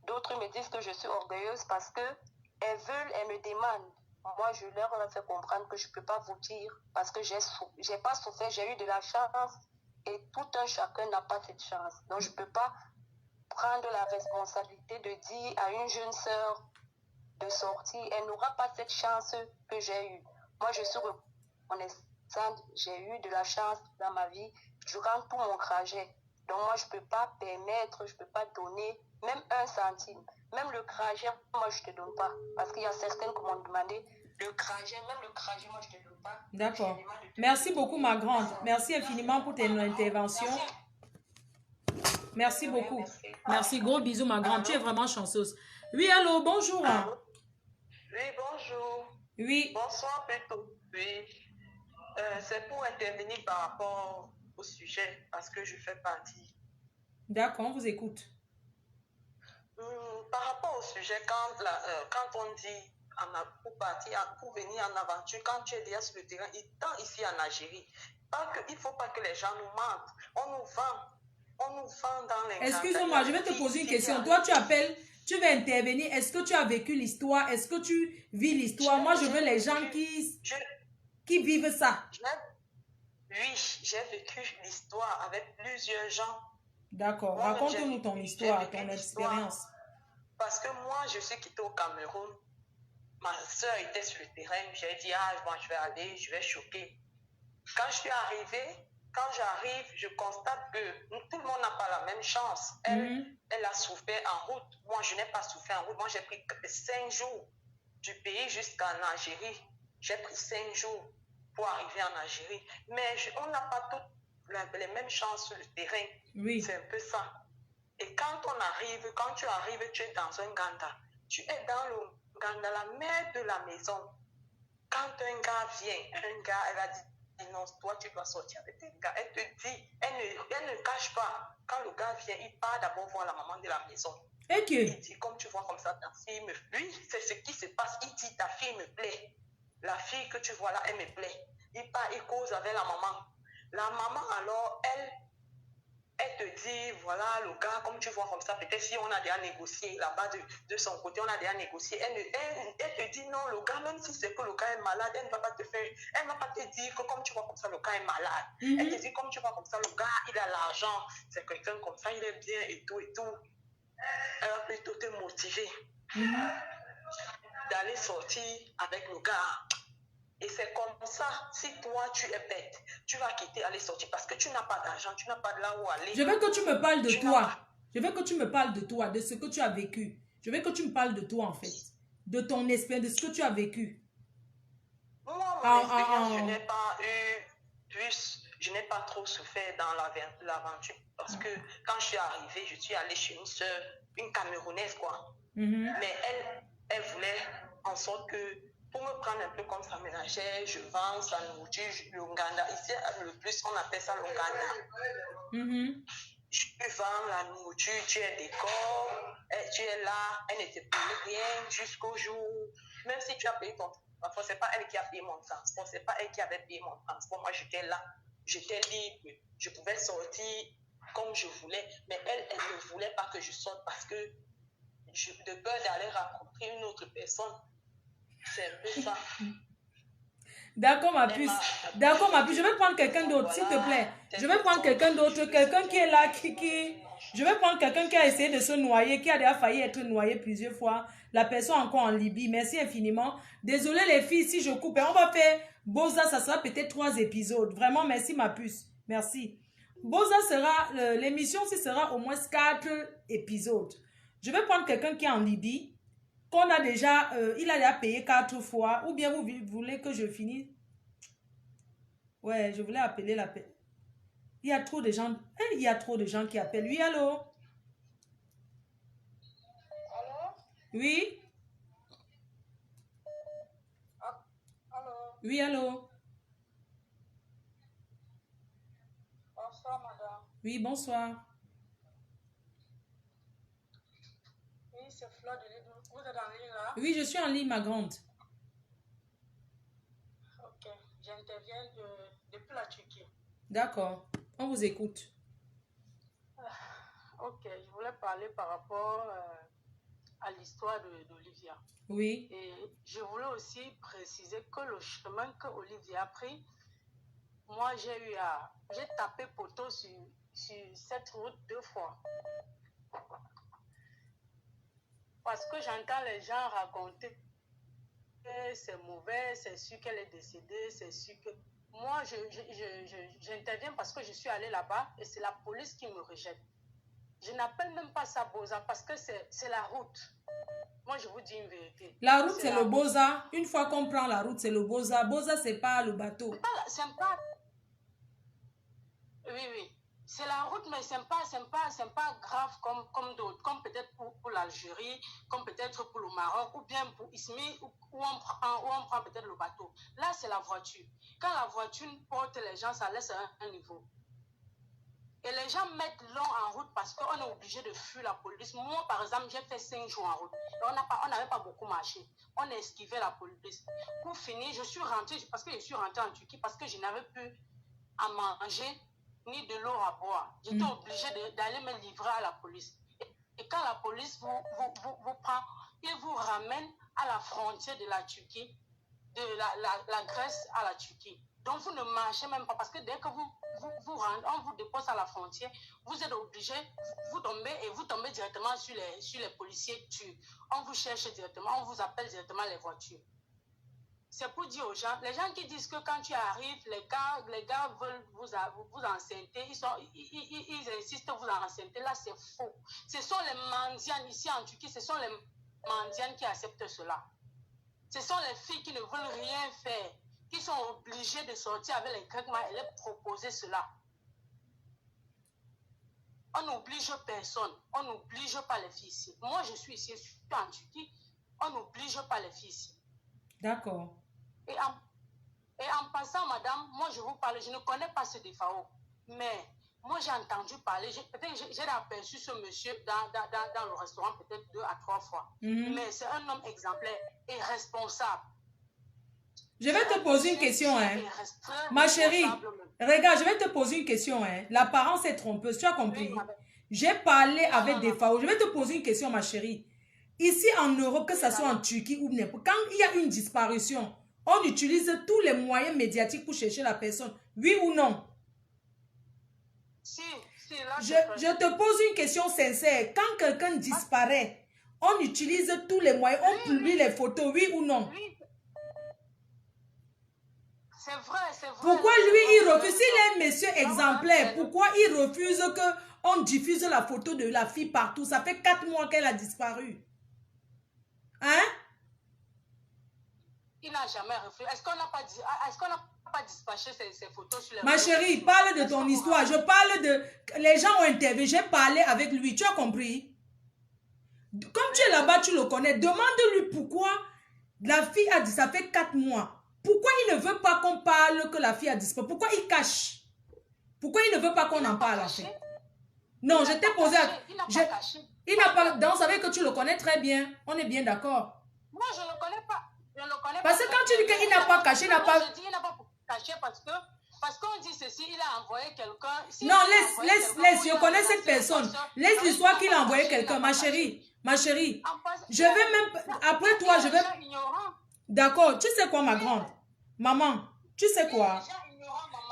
D'autres me disent que je suis orgueilleuse parce qu'elles me demandent. Moi, je leur ai fait comprendre que je ne peux pas vous dire parce que j'ai pas souffert, j'ai eu de la chance et tout un chacun n'a pas cette chance. Donc, je ne peux pas prendre la responsabilité de dire à une jeune sœur de sortir, elle n'aura pas cette chance que j'ai eue. Moi, je suis reconnaissante, j'ai eu de la chance dans ma vie durant tout mon trajet. Donc, moi, je ne peux pas permettre, je ne peux pas donner même 1 centime. Même le trajet, moi, je ne te donne pas. Parce qu'il y a certaines qui m'ont demandé le trajet, même le trajet, moi, je ne te donne pas. D'accord. Merci beaucoup, ma grande. Merci infiniment pour tes interventions. Merci beaucoup. Merci. Gros bisous, ma grande. Tu es vraiment chanceuse. Oui, allô, bonjour. Allô? Oui, bonjour. Oui. Bonsoir, plutôt. Oui. C'est pour intervenir par rapport au sujet, parce que je fais partie. D'accord, on vous écoute. Par rapport au sujet, quand on dit pour partir, pour venir en aventure, quand tu es déjà sur le terrain, tant ici en Algérie, il ne faut pas que les gens nous mentent. On nous vend dans les... Excuse-moi, je vais te poser une question. Toi, tu appelles, tu veux intervenir. Est-ce que tu as vécu l'histoire? Est-ce que tu vis l'histoire? Moi, je veux les gens qui vivent ça. Oui, j'ai vécu l'histoire avec plusieurs gens. D'accord. Raconte-nous ton histoire, ton expérience. Parce que moi, je suis quittée au Cameroun. Ma soeur était sur le terrain. J'ai dit, moi, je vais aller, je vais choquer. Quand je suis arrivée, quand j'arrive, je constate que tout le monde n'a pas la même chance. Elle a souffert en route. Moi, je n'ai pas souffert en route. Moi, j'ai pris 5 jours du pays jusqu'en Algérie. J'ai pris 5 jours pour arriver en Algérie. Mais on n'a pas toutes les mêmes chances sur le terrain. Oui. C'est un peu ça. Et quand tu arrives, tu es dans un ganda. Tu es dans le ganda, la mère de la maison. Quand un gars vient, elle a dit, non, toi, tu dois sortir avec un gars. Elle te dit, elle ne cache pas. Quand le gars vient, il part d'abord voir la maman de la maison. Il dit, comme tu vois comme ça, ta fille me plaît. Lui, c'est ce qui se passe. Il dit, ta fille me plaît. La fille que tu vois là, elle me plaît. Il part, il cause avec la maman. La maman, alors, elle te dit, voilà, le gars, comme tu vois comme ça, peut-être si on a déjà négocié là-bas de son côté, on a déjà négocié. Elle te dit, non, le gars, même si c'est que le gars est malade, elle ne va pas te faire, elle ne va pas te dire que comme tu vois comme ça, le gars est malade. Elle te dit, comme tu vois comme ça, le gars, il a l'argent, c'est quelqu'un comme ça, il est bien et tout et tout. Elle va plutôt te motiver d'aller sortir avec le gars. Et c'est comme ça, si toi tu es bête, tu vas quitter, aller sortir parce que tu n'as pas d'argent, tu n'as pas de là où aller. Je veux que tu me parles de toi. Je veux que tu me parles de toi, de ce que tu as vécu. Je veux que tu me parles de toi en fait. De ton expérience, de ce que tu as vécu. Moi, mon expérience, je n'ai pas eu je n'ai pas trop souffert dans l'aventure. Parce que quand je suis arrivée, je suis allée chez une soeur, une Camerounaise quoi. Mais elle voulait en sorte que pour me prendre un peu comme sa ménagère, je vends sa nourriture, l'Ouganda. Ici, le plus, on appelle ça l'Ouganda. Je vends la nourriture, tu es décor, tu es là, elle ne te paye rien jusqu'au jour. Même si tu as payé ton transport, ce n'est pas elle qui a payé mon transport, ce n'est pas elle qui avait payé mon transport. Moi, j'étais là, j'étais libre, je pouvais sortir comme je voulais, mais elle ne voulait pas que je sorte parce que de peur d'aller rencontrer une autre personne. C'est un peu ça. D'accord, ma puce. D'accord, ma puce. Je vais prendre quelqu'un d'autre, s'il te plaît. Je vais prendre quelqu'un d'autre, quelqu'un qui est là, Je vais prendre quelqu'un qui a essayé de se noyer, qui a déjà failli être noyé plusieurs fois. La personne encore en Libye. Merci infiniment. Désolée les filles, si je coupe. On va faire Boza, ça sera peut-être 3 épisodes. Vraiment, merci ma puce. Merci. Boza sera, l'émission sera au moins 4 épisodes. Je vais prendre quelqu'un qui est en Libye. Qu'on a déjà, il a déjà payé 4 fois, ou bien vous voulez que je finisse? Ouais, je voulais appeler la paix. Il y a trop de gens, il y a trop de gens qui appellent. Oui, allô? Allô? Oui? Allô? Oui, allô? Bonsoir, madame. Oui, bonsoir. Oui, c'est Fleur de Lille. Vous êtes en ligne là? Oui, je suis en ligne, ma grande. Ok, j'interviens depuis la Turquie. D'accord, on vous écoute. Ok, je voulais parler par rapport à l'histoire d'Olivia. Oui. Et je voulais aussi préciser que le chemin que Olivia a pris, moi j'ai tapé poteau sur cette route 2 fois. Parce que j'entends les gens raconter que c'est mauvais, c'est sûr qu'elle est décédée, c'est sûr que... Moi, j'interviens parce que je suis allée là-bas et c'est la police qui me rejette. Je n'appelle même pas ça Boza parce que c'est la route. Moi, je vous dis une vérité. La route, c'est la le route. Boza. Une fois qu'on prend la route, c'est le Boza. Boza, c'est pas le bateau. C'est pas... Oui. C'est la route, mais c'est pas grave comme d'autres. Comme peut-être pour l'Algérie, comme peut-être pour le Maroc, ou bien pour Ismi, où on prend peut-être le bateau. Là, c'est la voiture. Quand la voiture porte les gens, ça laisse un niveau. Et les gens mettent long en route parce qu'on est obligé de fuir la police. Moi, par exemple, j'ai fait 5 jours en route. Et on n'avait pas beaucoup marché. On a esquivé la police. Pour finir, je suis rentrée en Turquie parce que je n'avais plus à manger ni de l'eau à boire. J'étais obligée d'aller me livrer à la police. Et quand la police vous prend, il vous ramène à la frontière de la Turquie, de la Grèce à la Turquie. Donc, vous ne marchez même pas parce que dès que vous rentrez, on vous dépose à la frontière, vous êtes obligé, vous tombez directement sur les policiers turcs. On vous cherche directement, on vous appelle directement les voitures. C'est pour dire aux gens, les gens qui disent que quand tu arrives, les gars veulent vous enceinter, ils insistent vous enceinter, là c'est faux. Ce sont les mendiants ici en Turquie, ce sont les mendiants qui acceptent cela. Ce sont les filles qui ne veulent rien faire, qui sont obligées de sortir avec les Grecs et leur proposer cela. On n'oblige personne, on n'oblige pas les filles ici. Moi je suis ici, je suis en Turquie, on n'oblige pas les filles ici. D'accord. Et en passant, madame, moi je vous parle, je ne connais pas ce DFAO, mais moi j'ai entendu parler, peut-être j'ai aperçu ce monsieur dans le restaurant peut-être 2 à 3 fois, mais c'est un homme exemplaire et responsable. Je vais te poser une question, hein. Ma chérie, regarde, je vais te poser une question, hein. L'apparence est trompeuse, tu as compris? Oui, j'ai parlé avec DFAO. Je vais te poser une question, ma chérie. Ici en Europe, que ce soit en Turquie ou n'importe, quand il y a une disparition, on utilise tous les moyens médiatiques pour chercher la personne. Oui ou non? Si, là, je te pose une question sincère. Quand quelqu'un disparaît, on utilise tous les moyens, on publie les photos, oui ou non? Oui. C'est vrai. Pourquoi lui, il refuse? S'il est un monsieur exemplaire, pourquoi il refuse qu'on diffuse la photo de la fille partout? Ça fait 4 mois qu'elle a disparu. Hein? Il n'a jamais refusé. Est-ce qu'on n'a pas dispatché ces photos sur les Ma chérie, parle de ton histoire. Je parle de... Les gens ont interviewé. J'ai parlé avec lui. Tu as compris? Comme tu es là-bas, tu le connais. Demande-lui pourquoi la fille a dit... Ça fait 4 mois. Pourquoi il ne veut pas qu'on parle que la fille a disparu? Pourquoi il cache? Pourquoi il ne veut pas qu'on en parle en fait? Non, je t'ai posé... Il n'a pas caché. Il n'a pas... Donc, ça veut dire que tu le connais très bien. On est bien d'accord. Moi, je ne le connais pas. Parce que quand tu dis qu'il n'a pas caché, il n'a pas... Je dis qu'il n'a pas caché parce qu'on dit ceci, il a envoyé quelqu'un... Non, laisse, je connais cette personne. Laisse l'histoire qu'il a envoyé quelqu'un, ma chérie. Ma chérie, je vais même... Après toi, je vais... D'accord, tu sais quoi, ma grande? Maman, tu sais quoi?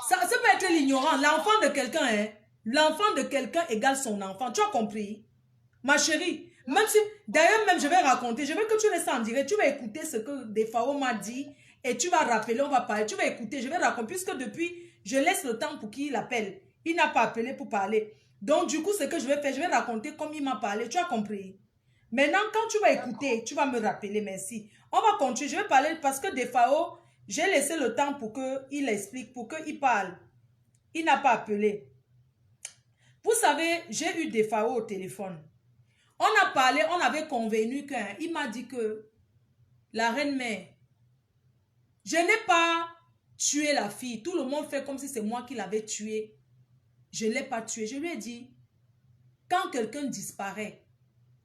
Ça peut être l'ignorant. L'enfant de quelqu'un, hein? L'enfant de quelqu'un égale son enfant. Tu as compris? Ma chérie, même si... D'ailleurs, même, je vais raconter. Je veux que tu laisses en direct. Tu vas écouter ce que DFAO m'a dit. Et tu vas rappeler, on va parler. Tu vas écouter, je vais raconter. Puisque depuis, je laisse le temps pour qu'il appelle. Il n'a pas appelé pour parler. Donc, du coup, ce que je vais faire, je vais raconter comme il m'a parlé. Tu as compris? Maintenant, quand tu vas écouter, tu vas me rappeler. Merci. On va continuer. Je vais parler parce que DFAO, j'ai laissé le temps pour qu'il explique, pour qu'il parle. Il n'a pas appelé. Vous savez, j'ai eu DFAO au téléphone. On a parlé, on avait convenu qu'il m'a dit que la reine-mère, je n'ai pas tué la fille. Tout le monde fait comme si c'est moi qui l'avais tuée. Je ne l'ai pas tuée. Je lui ai dit, quand quelqu'un disparaît,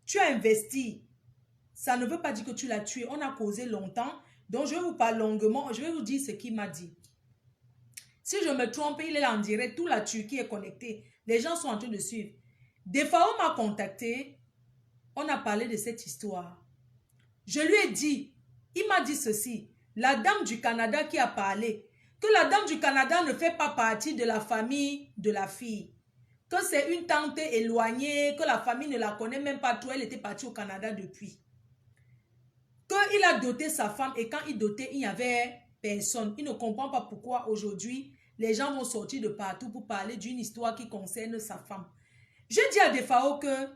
tu as investi. Ça ne veut pas dire que tu l'as tué. On a causé longtemps. Donc, je vais vous parler longuement. Je vais vous dire ce qu'il m'a dit. Si je me trompe, il est en direct. Toute la Turquie est connectée. Les gens sont en train de suivre. DFAO m'a contacté. On a parlé de cette histoire. Je lui ai dit, il m'a dit ceci. La dame du Canada qui a parlé, que la dame du Canada ne fait pas partie de la famille de la fille. Que c'est une tante éloignée, que la famille ne la connaît même pas trop. Elle était partie au Canada depuis. Qu'il a doté sa femme et quand il dotait, il n'y avait personne. Il ne comprend pas pourquoi aujourd'hui, les gens vont sortir de partout pour parler d'une histoire qui concerne sa femme. Je dis à Defao que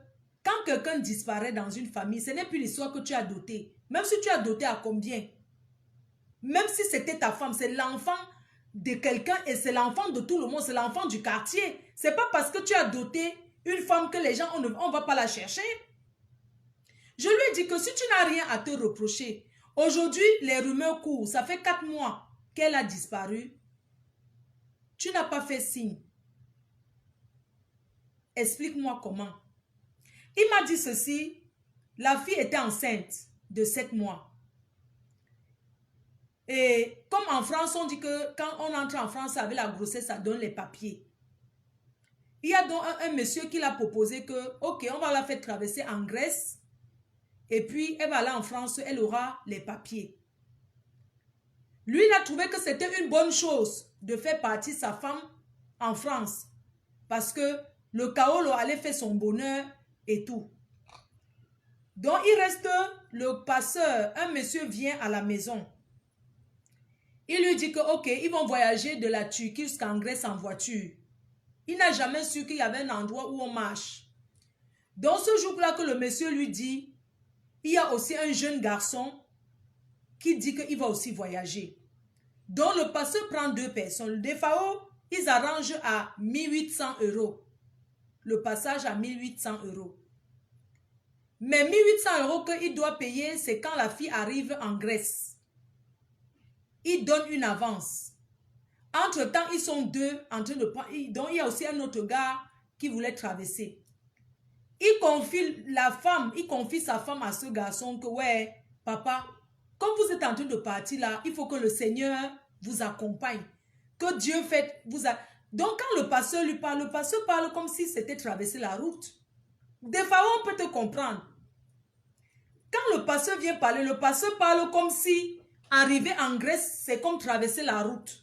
quand quelqu'un disparaît dans une famille, ce n'est plus l'histoire que tu as dotée. Même si tu as doté à combien? Même si c'était ta femme, c'est l'enfant de quelqu'un et c'est l'enfant de tout le monde, c'est l'enfant du quartier. C'est pas parce que tu as doté une femme que les gens, on ne va pas la chercher. Je lui ai dit que si tu n'as rien à te reprocher, aujourd'hui, les rumeurs courent. Ça fait 4 mois qu'elle a disparu. Tu n'as pas fait signe. Explique-moi comment. Il m'a dit ceci. La fille était enceinte de 7 mois. Et comme en France, on dit que quand on entre en France avec la grossesse, ça donne les papiers. Il y a donc un monsieur qui l'a proposé que, ok, on va la faire traverser en Grèce. Et puis, elle va aller en France, elle aura les papiers. Lui, il a trouvé que c'était une bonne chose de faire partir sa femme en France. Parce que le Kaolo allait faire son bonheur et tout. Donc, il reste le passeur. Un monsieur vient à la maison. Il lui dit que, ok, ils vont voyager de la Turquie jusqu'en Grèce en voiture. Il n'a jamais su qu'il y avait un endroit où on marche. Donc, ce jour-là que le monsieur lui dit, il y a aussi un jeune garçon qui dit qu'il va aussi voyager. Donc, le passeur prend 2 personnes. Le Defao, ils arrangent à 1800 €. Le passage à 1800 €. Mais 1800 € qu'il doit payer, c'est quand la fille arrive en Grèce. Il donne une avance. Entre-temps, ils sont 2 en train de prendre. Donc, il y a aussi un autre gars qui voulait traverser. Il confie sa femme à ce garçon que, ouais, papa, comme vous êtes en train de partir là, il faut que le Seigneur vous accompagne. Que Dieu fait, Donc, quand le pasteur lui parle, le pasteur parle comme si c'était traverser la route. Des fois, on peut te comprendre. Quand le pasteur vient parler, le pasteur parle comme si arriver en Grèce, c'est comme traverser la route.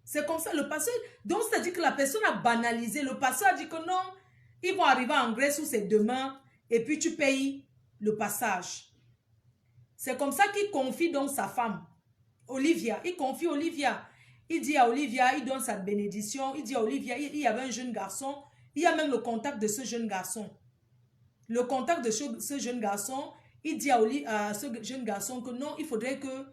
C'est comme ça, le pasteur. Donc, c'est-à-dire que la personne a banalisé. Le pasteur a dit que non, ils vont arriver en Grèce où c'est demain, et puis tu payes le passage. C'est comme ça qu'il confie donc sa femme, Olivia. Il confie Olivia. Il dit à Olivia, il donne sa bénédiction. Il dit à Olivia, il y avait un jeune garçon. Il y a même le contact de ce jeune garçon. Le contact de ce jeune garçon, il dit à ce jeune garçon que non, il faudrait que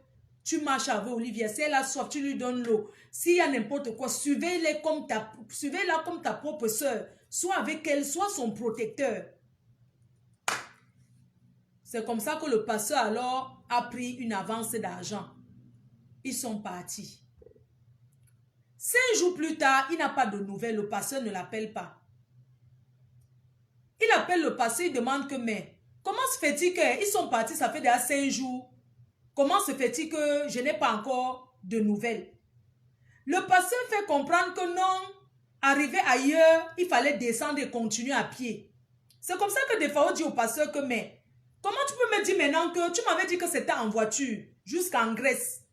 tu marches avec Olivia. Si elle a soif, tu lui donnes l'eau. S'il y a n'importe quoi, suivez-la comme ta propre soeur. Soit avec elle, soit son protecteur. C'est comme ça que le pasteur alors a pris une avance d'argent. Ils sont partis. 5 jours plus tard, il n'a pas de nouvelles. Le pasteur ne l'appelle pas. Il appelle le pasteur, il demande que, mais comment se fait-il qu'ils sont partis, ça fait déjà 5 jours. Comment se fait-il que je n'ai pas encore de nouvelles? Le pasteur fait comprendre que non, arrivé ailleurs, il fallait descendre et continuer à pied. C'est comme ça que des fois on dit au pasteur que, mais comment tu peux me dire maintenant que tu m'avais dit que c'était en voiture jusqu'en Grèce?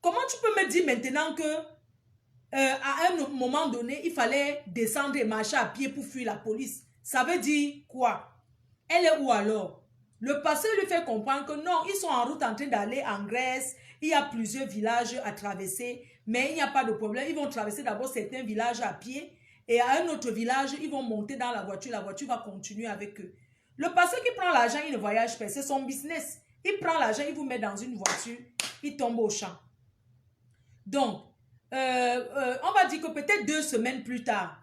Comment tu peux me dire maintenant que à un moment donné, il fallait descendre et marcher à pied pour fuir la police? Ça veut dire quoi? Elle est où alors? Le pasteur lui fait comprendre que non, ils sont en route en train d'aller en Grèce. Il y a plusieurs villages à traverser, mais il n'y a pas de problème. Ils vont traverser d'abord certains villages à pied et à un autre village, ils vont monter dans la voiture. La voiture va continuer avec eux. Le pasteur qui prend l'argent, il ne voyage pas. C'est son business. Il prend l'argent, il vous met dans une voiture, il tombe au champ. Donc, on va dire que peut-être 2 semaines plus tard,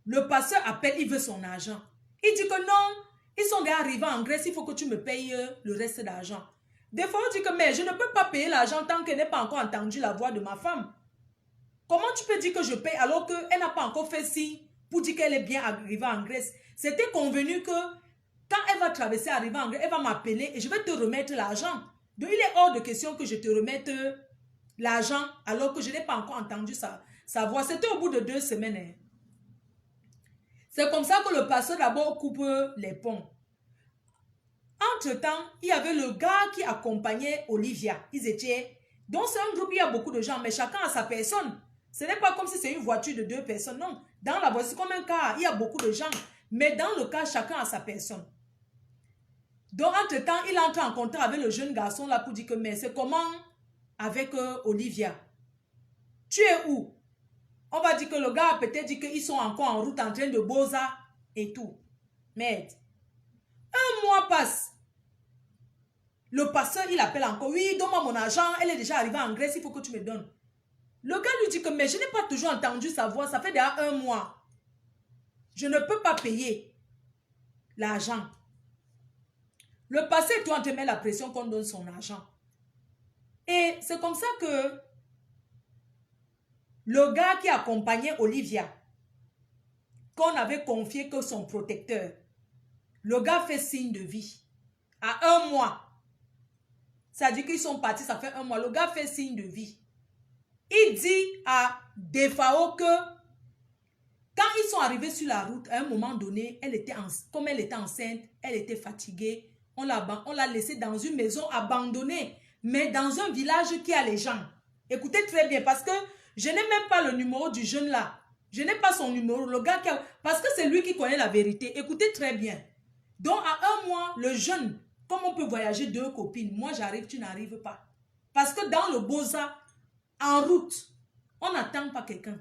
le pasteur appelle, il veut son argent. Il dit que non, ils sont déjà arrivés en Grèce, il faut que tu me payes le reste d'argent. Des fois, on dit que mais je ne peux pas payer l'argent tant qu'elle n'a pas encore entendu la voix de ma femme. Comment tu peux dire que je paye alors qu'elle n'a pas encore fait signe pour dire qu'elle est bien arrivée en Grèce? C'était convenu que quand elle va traverser, arriver en Grèce, elle va m'appeler et je vais te remettre l'argent. Donc, il est hors de question que je te remette l'argent alors que je n'ai pas encore entendu sa voix. C'était au bout de 2 semaines. Hein. C'est comme ça que le pasteur d'abord coupe les ponts. Entre-temps, il y avait le gars qui accompagnait Olivia. Ils étaient... Donc, c'est un groupe, il y a beaucoup de gens, mais chacun a sa personne. Ce n'est pas comme si c'est une voiture de 2 personnes, non. Dans la voiture, c'est comme un car, il y a beaucoup de gens. Mais dans le cas, chacun a sa personne. Donc, entre-temps, il entre en contact avec le jeune garçon là pour dire que, mais c'est comment avec Olivia? Tu es où? On va dire que le gars a peut-être dit qu'ils sont encore en route en train de Boza et tout. Merde. Un mois passe. Le pasteur, il appelle encore. Oui, donne-moi mon argent. Elle est déjà arrivée en Grèce. Il faut que tu me donnes. Le gars lui dit que, mais je n'ai pas toujours entendu sa voix. Ça fait déjà un mois. Je ne peux pas payer l'argent. Le pasteur, toi, te met la pression qu'on donne son argent. Et c'est comme ça que le gars qui accompagnait Olivia, qu'on avait confié que son protecteur, le gars fait signe de vie. À un mois. Ça dit qu'ils sont partis, ça fait un mois. Le gars fait signe de vie. Il dit à Defao que quand ils sont arrivés sur la route, à un moment donné, comme elle était enceinte, elle était fatiguée. On l'a laissée dans une maison abandonnée, mais dans un village qui a les gens. Écoutez très bien, parce que je n'ai même pas le numéro du jeune là. Je n'ai pas son numéro. Le gars parce que c'est lui qui connaît la vérité. Écoutez très bien. Donc, à un mois, le jeune, comme on peut voyager deux copines, moi j'arrive, tu n'arrives pas. Parce que dans le Boza, en route, on n'attend pas quelqu'un.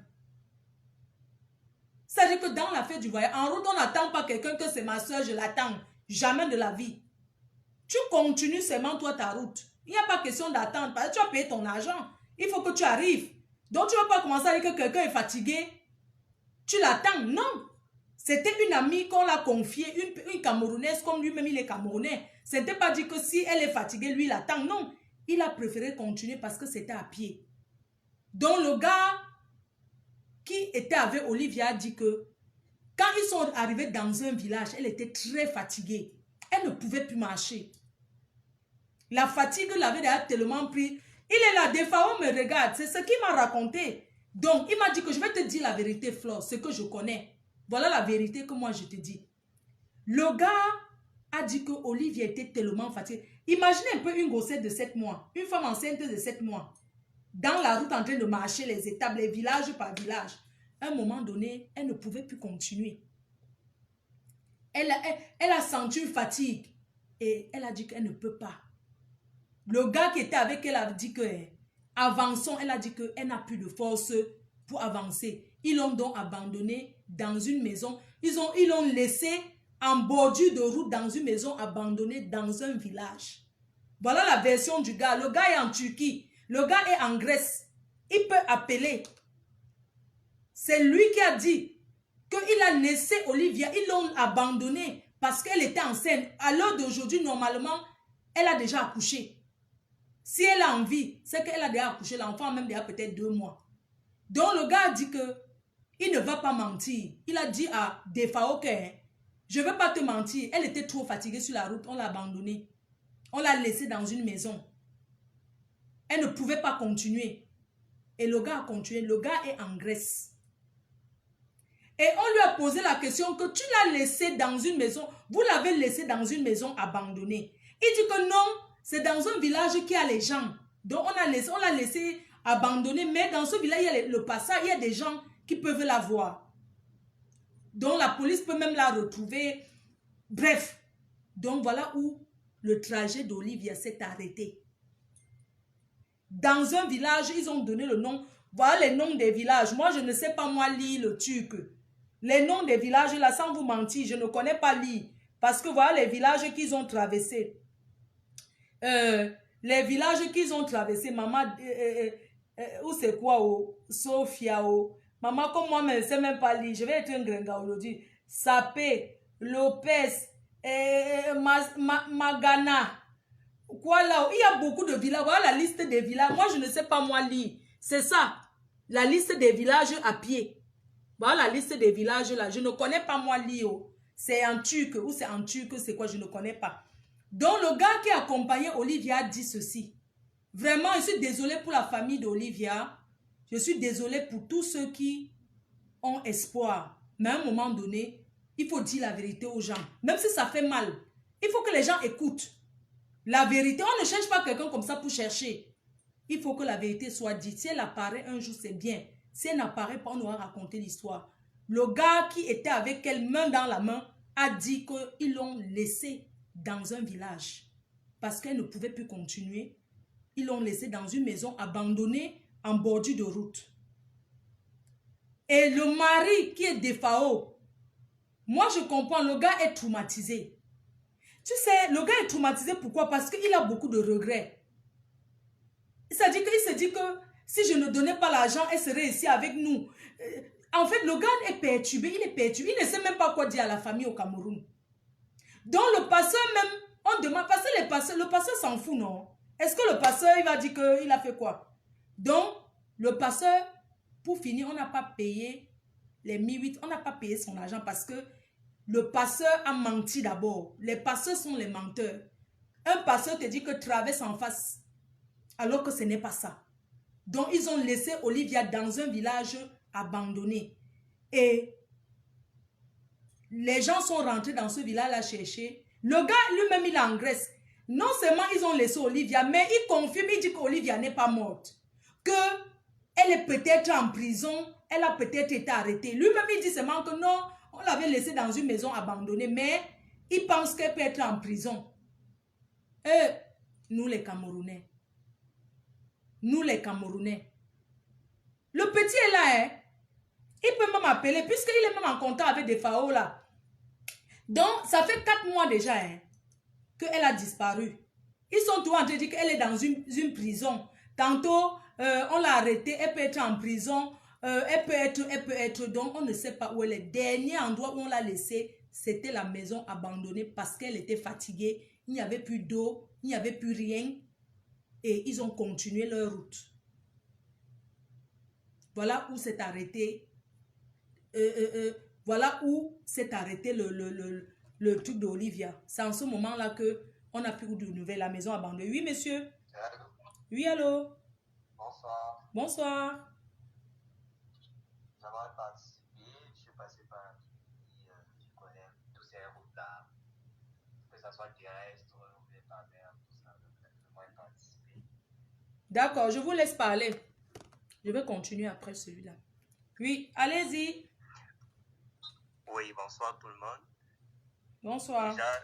C'est-à-dire que dans la fête du voyage, en route, on n'attend pas quelqu'un que c'est ma soeur, je l'attends. Jamais de la vie. Tu continues seulement toi ta route. Il n'y a pas question d'attendre. Parce que tu as payé ton argent. Il faut que tu arrives. Donc tu ne vas pas commencer à dire que quelqu'un est fatigué. Tu l'attends. Non. C'était une amie qu'on l'a confiée, une Camerounaise, comme lui-même il est Camerounais. Ce n'était pas dit que si elle est fatiguée, lui l'attend. Non. Il a préféré continuer parce que c'était à pied. Donc le gars qui était avec Olivia a dit que quand ils sont arrivés dans un village, elle était très fatiguée. Elle ne pouvait plus marcher. La fatigue l'avait déjà tellement pris. Il est là, des fois on me regarde. C'est ce qu'il m'a raconté. Donc, il m'a dit que je vais te dire la vérité, Flore, ce que je connais. Voilà la vérité que moi je te dis. Le gars a dit que Olivia était tellement fatiguée. Imaginez un peu une grossesse de 7 mois. Une femme enceinte de 7 mois. Dans la route en train de marcher les étapes, les villages par village. À un moment donné, elle ne pouvait plus continuer. Elle a senti une fatigue. Et elle a dit qu'elle ne peut pas. Le gars qui était avec elle a dit que avançons. Elle a dit qu'elle n'a plus de force pour avancer. Ils l'ont donc abandonné dans une maison. Ils l'ont laissé en bordure de route dans une maison abandonnée dans un village. Voilà la version du gars. Le gars est en Turquie. Le gars est en Grèce. Il peut appeler. C'est lui qui a dit qu'il a laissé Olivia. Ils l'ont abandonnée parce qu'elle était enceinte. À l'heure d'aujourd'hui, normalement, elle a déjà accouché. Si elle a envie, c'est qu'elle a déjà accouché. L'enfant même déjà peut-être 2 mois. Donc le gars a dit que il ne va pas mentir. Il a dit à Defao que je ne veux pas te mentir. Elle était trop fatiguée sur la route. On l'a abandonnée. On l'a laissée dans une maison. Elle ne pouvait pas continuer. Et le gars a continué. Le gars est en Grèce. Et on lui a posé la question que tu l'as laissé dans une maison. Vous l'avez laissé dans une maison abandonnée. Il dit que non, c'est dans un village qui a les gens. Donc on l'a laissé abandonné. Mais dans ce village, il y a le passage, il y a des gens qui peuvent la voir. Donc la police peut même la retrouver. Bref. Donc voilà où le trajet d'Olivia s'est arrêté. Dans un village, ils ont donné le nom. Voilà les noms des villages. Moi, je ne sais pas moi lire le turc. Les noms des villages, là, sans vous mentir, je ne connais pas lire. Parce que voilà les villages qu'ils ont traversés. Les villages qu'ils ont traversés, maman, où c'est quoi, Sofia, maman, comme moi, je ne sais même pas lire. Je vais être un gringa aujourd'hui. Sapé, Lopez, Magana. Quoi là, il y a beaucoup de villages. Voilà la liste des villages. Moi, je ne sais pas moi lire. C'est ça, la liste des villages à pied. Voilà la liste des villages là. Je ne connais pas moi lire. C'est en turc ou c'est en turc, c'est quoi, je ne connais pas. Donc le gars qui accompagnait Olivia dit ceci. Vraiment, je suis désolée pour la famille d'Olivia. Je suis désolée pour tous ceux qui ont espoir. Mais à un moment donné, il faut dire la vérité aux gens. Même si ça fait mal, il faut que les gens écoutent. La vérité, on ne cherche pas quelqu'un comme ça pour chercher. Il faut que la vérité soit dite. Si elle apparaît un jour, c'est bien. Si elle n'apparaît pas, on aura raconté l'histoire. Le gars qui était avec elle, main dans la main, a dit qu'ils l'ont laissé dans un village. Parce qu'elle ne pouvait plus continuer. Ils l'ont laissé dans une maison abandonnée en bordure de route. Et le mari qui est Defao, Moi, je comprends, le gars est traumatisé. Tu sais, le gars est traumatisé, pourquoi? Parce qu'il a beaucoup de regrets. Il se dit que si je ne donnais pas l'argent, elle serait ici avec nous. En fait, le gars est perturbé, il est perturbé. Il ne sait même pas quoi dire à la famille au Cameroun. Donc, le pasteur même, on demande, parce que le pasteur s'en fout, non? Est-ce que le pasteur, il va dire qu'il a fait quoi? Donc, le pasteur, pour finir, on n'a pas payé les 1008, on n'a pas payé son argent parce que le pasteur a menti d'abord. Les pasteurs sont les menteurs. Un pasteur te dit que traverse en face, alors que ce n'est pas ça. Donc, ils ont laissé Olivia dans un village abandonné. Et les gens sont rentrés dans ce village à chercher. Le gars lui-même, il est en Grèce. Non seulement ils ont laissé Olivia, mais il confirme, il dit qu'Olivia n'est pas morte. Qu'elle est peut-être en prison, elle a peut-être été arrêtée. Lui-même, il dit seulement que non, on l'avait laissée dans une maison abandonnée, mais il pense qu'elle peut être en prison. Et nous les Camerounais, le petit est là, hein. Il peut même appeler, puisqu'il est même en contact avec des FAO là. Donc, ça fait 4 mois déjà, hein, qu'elle a disparu. Ils sont tous en train de dire qu'elle est dans une prison. Tantôt, on l'a arrêtée, elle peut être en prison, elle peut être, donc on ne sait pas où elle est. Dernier endroit où on l'a laissée, c'était la maison abandonnée parce qu'elle était fatiguée. Il n'y avait plus d'eau, il n'y avait plus rien. Et ils ont continué leur route. Voilà où s'est arrêté. Voilà où s'est arrêté le truc d'Olivia. C'est en ce moment-là qu'on n'a plus de nouvelles. La maison abandonnée. Oui, monsieur. Allô? Oui, allô. Bonsoir. Bonsoir. J'aimerais participer. Je suis passé par je connais tous ces routes-là, que ce soit terrestre ou par mer, tout ça. J'aimerais participer. D'accord, je vous laisse parler. Je vais continuer après celui-là. Oui, allez-y. Oui, bonsoir tout le monde. Bonsoir. Déjà,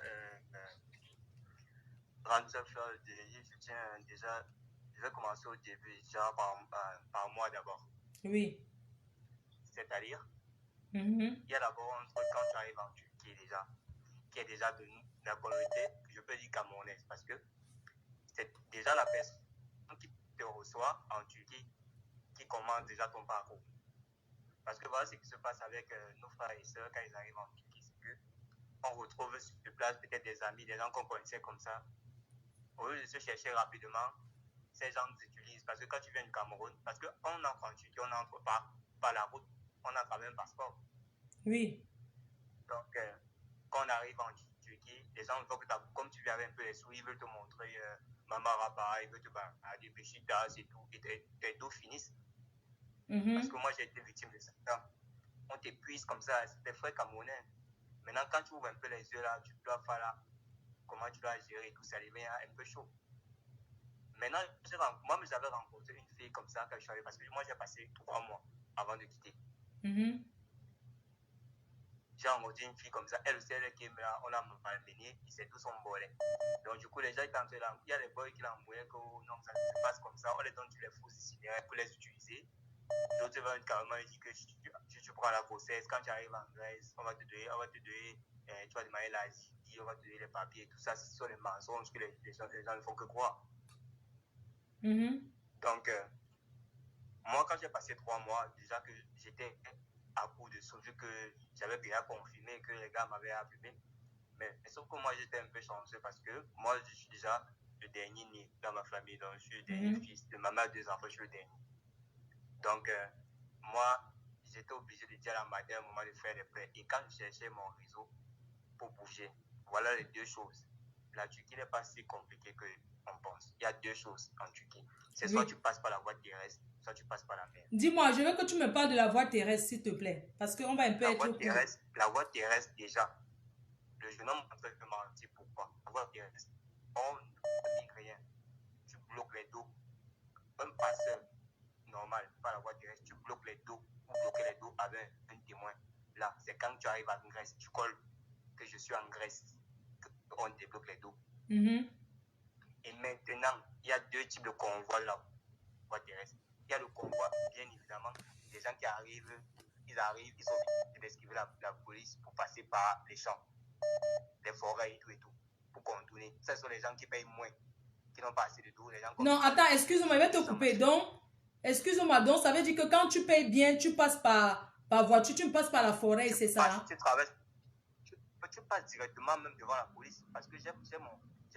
39 heures de je tiens déjà, je vais commencer au début, déjà par moi d'abord. Oui. C'est-à-dire, il y a d'abord un truc quand tu arrives en Turquie déjà, qui est déjà de la communauté, je peux dire camerounaise, parce que c'est déjà la personne qui te reçoit en Turquie qui commence déjà ton parcours. Parce que voilà ce qui se passe avec nos frères et sœurs quand ils arrivent en Turquie, c'est qu'on retrouve sur place peut-être des amis, des gens qu'on connaissait comme ça. Au lieu de se chercher rapidement, ces gens nous utilisent. Parce que quand tu viens du Cameroun, parce qu'on entre en Turquie, on n'entre pas par la route, on a quand même un passeport. Oui. Donc, quand on arrive en Turquie, les gens voient que comme tu viens avec un peu les sous, ils veulent te montrer Mamaraba, ils veulent te balader, Bechitas et tout, et tes dos finissent. Parce que moi, j'ai été victime de ça. On t'épuise comme ça, c'est des frères camerounais. Maintenant, quand tu ouvres un peu les yeux là, tu dois faire là, comment tu dois gérer tout ça, devient un peu chaud. Maintenant, moi, j'avais rencontré une fille comme ça quand je suis arrivé, parce que moi, j'ai passé 3 mois avant de quitter. J'ai rencontré une fille comme ça, elle aussi, elle qui est là, on a malmené, il s'est tout son bolé. Donc, du coup, les gens, il y a des boys qui l'ont mouillé, que non, ça se passe comme ça, on les donne, tu les fous ici pour les utiliser. D'autres vont carrément dire que si tu prends la grossesse, quand tu arrives en Grèce, on va te donner, tu vas demander l'asile, on va te donner les papiers, tout ça, ce sont les mensonges que les gens ne font que croire. Donc, moi, quand j'ai passé 3 mois, déjà que j'étais à court de sous, vu que j'avais déjà confirmé que les gars m'avaient appelé. Mais sauf que moi, j'étais un peu chanceux parce que moi, je suis déjà le dernier né dans ma famille. Donc, je suis le dernier fils de ma mère, 2 enfants, je suis le dernier. Donc, moi, j'étais obligé de dire à la madame au moment de faire les prêts. Et quand je cherchais mon réseau pour bouger, voilà les 2 choses. La Turquie n'est pas si compliquée qu'on pense. Il y a 2 choses en Turquie. C'est soit tu passes par la voie terrestre, soit tu passes par la mer. Dis-moi, je veux que tu me parles de la voie terrestre, s'il te plaît. Parce qu'on va un peu être... La voie terrestre, déjà. Le jeune homme est en train de mentir. Pourquoi? La voie terrestre, on ne dit rien. Tu bloques les dos. Un passeur normal, pas la voie terrestre, tu bloques les dos ou bloquer les dos avec un témoin. Là, c'est quand tu arrives en Grèce, tu colles que je suis en Grèce, qu'on débloque les dos. Et maintenant, il y a 2 types de convois là, voie terrestre. Il y a le convoi, bien évidemment, des gens qui arrivent ils arrivent, ils sont obligés d'esquiver la police pour passer par les champs, les forêts et tout, pour contourner. Ce sont les gens qui payent moins, qui n'ont pas assez de dos. Les gens Non, attends, excuse-moi, je vais te couper. Donc, excuse-moi, donc ça veut dire que quand tu payes bien, tu passes par voiture, tu ne passes pas la forêt, c'est ça? Tu traverses, tu passes directement même devant la police, parce que j'ai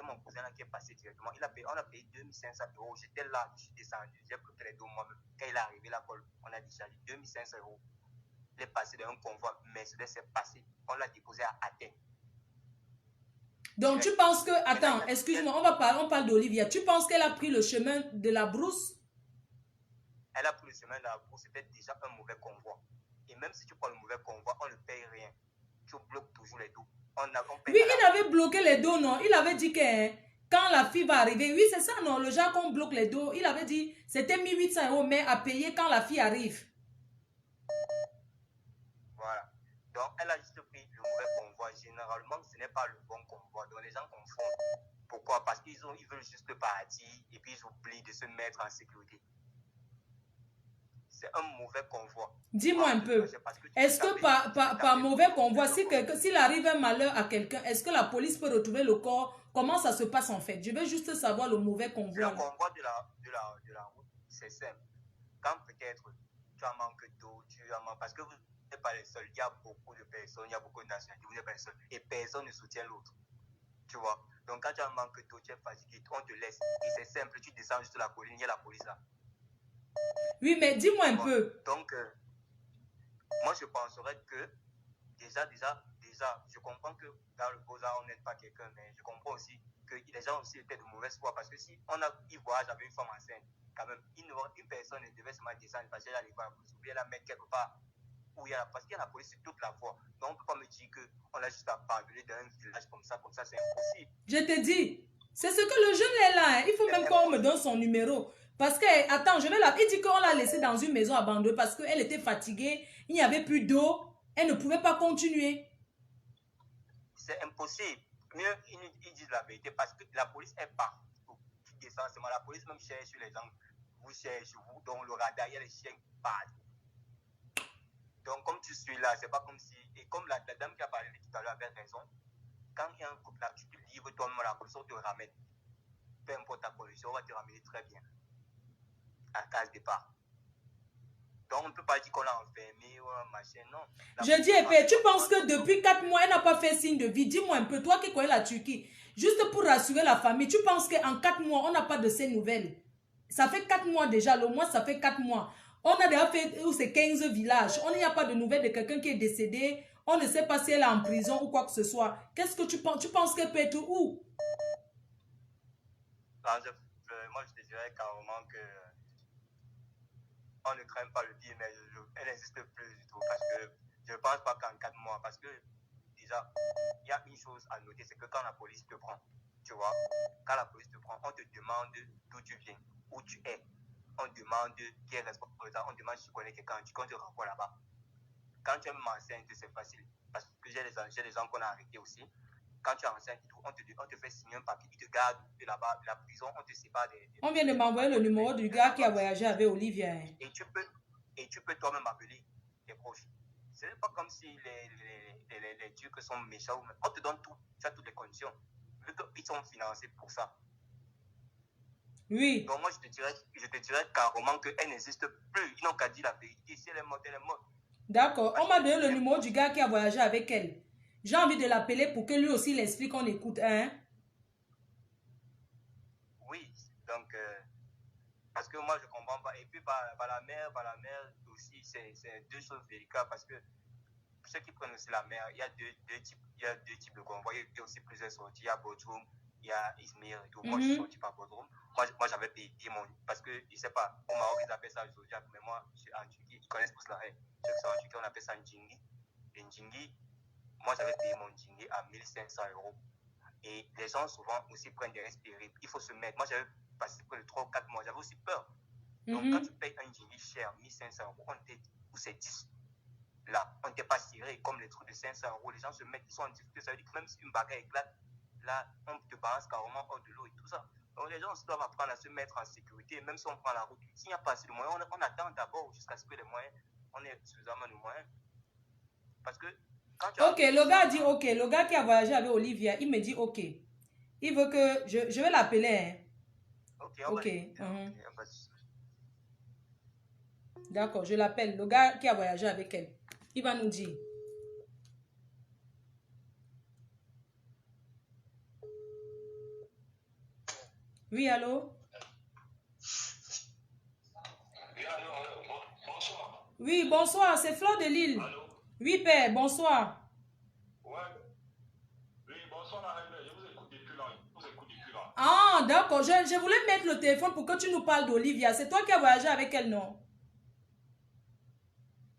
mon cousin là qui est passé directement. On a payé 2500 euros. J'étais là, je suis descendu, j'ai bloqué les dos moi-même. Quand il est arrivé là, on a déchargé 2500 euros. Il est passé dans un convoi, Mercedes est passé. On l'a déposé à Athènes. Donc tu penses que, attends, excuse-moi, on parle d'Olivia. Tu penses qu'elle a pris le chemin de la brousse? Elle a pris le chemin de la brousse, c'était déjà un mauvais convoi. Et même si tu prends le mauvais convoi, on ne paye rien. Tu bloques toujours les dos. Oui, il avait bloqué les dos, non? Il avait dit que quand la fille va arriver, oui, c'est ça, non? Le genre qu'on bloque les dos, il avait dit c'était 1800 euros, mais à payer quand la fille arrive. Voilà. Donc, elle a juste pris le mauvais convoi. Généralement, ce n'est pas le bon convoi. Donc, les gens confondent. Pourquoi? Parce qu'ils veulent juste partir et puis ils oublient de se mettre en sécurité. C'est un mauvais convoi. Dis-moi un peu. Est-ce que par mauvais convoi, s'il arrive un malheur à quelqu'un, est-ce que la police peut retrouver le corps? Comment ça se passe en fait? Je veux juste savoir le mauvais convoi. Le convoi de la route, c'est simple. Quand peut-être tu as manque d'eau, parce que vous n'êtes pas les seuls. Il y a beaucoup de personnes, il y a beaucoup de nationalités, vous n'êtes pas les seuls. Et personne ne soutient l'autre. Tu vois? Donc quand tu as manque d'eau, tu es fatigué, on te laisse. Et c'est simple, tu descends juste la colline, il y a la police là. Oui, mais dis-moi un peu. Donc, moi, je penserais que déjà, je comprends que dans le Beaux-Arts, on n'aide pas quelqu'un, mais je comprends aussi que les gens aussi étaient de mauvaise foi, parce que si ils voyagent avec une femme enceinte, quand même, une personne ne devait seulement descendre parce qu'elle allait voir la police, ou bien la mettre quelque part où il y a parce qu'il y a la police toute la fois. Donc, on ne peut pas me dire qu'on a juste abandonné dans un village comme ça, c'est impossible. Je te dis, c'est ce que le jeune est là, hein. Il faut même qu'on me donne son numéro. Parce que, attends, il dit qu'on l'a laissée dans une maison abandonnée parce qu'elle était fatiguée, il n'y avait plus d'eau, elle ne pouvait pas continuer. C'est impossible. Mieux, ils disent la vérité parce que la police est partout. Qui descend, c'est la police même cherche sur les gens. Vous cherchez, vous, dans le radar, il y a les chiens partout. Donc, comme tu suis là, c'est pas comme si. Et comme la dame qui a parlé tout à l'heure avait raison, quand il y a un couple là, tu te livres toi-même à la police, on te ramène. Peu importe ta position, on va te ramener très bien. À case départ. Donc, on ne peut pas dire qu'on l'a enfermé ou un machin, non. Je dis, Épée, tu penses que depuis 4 mois, elle n'a pas fait signe de vie? Dis-moi un peu, toi qui connais la Turquie, juste pour rassurer la famille, tu penses qu'en 4 mois, on n'a pas de ces nouvelles? Ça fait 4 mois déjà, le mois, ça fait 4 mois. On a déjà fait ces 15 villages. On n'y a pas de nouvelles de quelqu'un qui est décédé. On ne sait pas si elle est en prison ou quoi que ce soit. Qu'est-ce que tu penses? Tu penses qu'elle peut être où? Moi, je te dirais carrément que on ne craint pas le pire, mais elle n'existe plus du tout. Parce que je ne pense pas qu'en 4 mois, parce que déjà, il y a une chose à noter, c'est que quand la police te prend, tu vois, quand la police te prend, on te demande d'où tu viens, où tu es. On demande qui est responsable, on demande si tu connais quelqu'un, tu te renvoies là-bas. Quand tu es enceinte, c'est facile. Parce que j'ai des gens qu'on a arrêtés aussi. Quand tu es enceinte, on te fait signer un papier, ils te gardent de là-bas, de la prison, on te sépare On vient de m'envoyer le numéro du gars qui a voyagé avec Olivia. Et tu peux toi-même appeler tes proches. Ce n'est pas comme si les Turcs sont méchants. On te donne tout, tu as toutes les conditions. Vu qu'ils sont financés pour ça. Oui. Donc moi, je te dirais carrément qu'elle n'existe plus. Ils n'ont qu'à dire la vérité. Si elle est morte, elle est morte. D'accord. On m'a donné le numéro du gars qui a voyagé avec elle. J'ai envie de l'appeler pour que lui aussi l'explique, on écoute. Hein? Oui, donc, parce que moi, je ne comprends pas. Et puis, par la mer aussi, c'est deux choses délicates parce que ceux qui prennent aussi la mer, il y a deux types de convois. Il y a aussi plusieurs sorties. Il y a Bodrum, il y a Izmir et tout. Moi, je suis sorti par Bodrum. Moi, j'avais payé mon... Parce que, je ne sais pas, au Maroc, ils appellent ça Zodiac, mais moi, je suis en Turquie. Ils connaissent tous la règle. Ceux qui sont en Turquie, on appelle ça Njingi. Et Njingi, moi, j'avais payé mon Njingi à 1500 €. Et les gens, souvent, aussi prennent des risques terribles. Il faut se mettre. Moi, j'avais passé près de 3 ou 4 mois. J'avais aussi peur. Donc, quand tu payes un Njingi cher, 1500 €, ou c'est 10. Là, on n'était pas serré comme les trucs de 500 €. Les gens se mettent, ils sont en difficulté. Ça veut dire que même si une bagarre éclate, là, on te balance carrément hors de l'eau et tout ça. Donc, les gens doivent apprendre à se mettre en sécurité, même si on prend la route. S'il n'y a pas assez de moyens, on attend d'abord jusqu'à ce que les moyens, on est suffisamment de moyens. Parce que quand tu Ok, le gars dit ok. Le gars qui a voyagé avec Olivia, il me dit ok. Il veut que... Je vais l'appeler. Hein. Ok, Ok. y a pas de souci. D'accord, je l'appelle. Le gars qui a voyagé avec elle. Il va nous dire. Oui, allô? Bonsoir. Oui, bonsoir. C'est Fleur de Lille. Allô? Oui, père, bonsoir. Ouais. Oui, bonsoir, la reine. Je vous écoute depuis là. Ah, d'accord. Je voulais mettre le téléphone pour que tu nous parles d'Olivia. C'est toi qui as voyagé avec elle, non?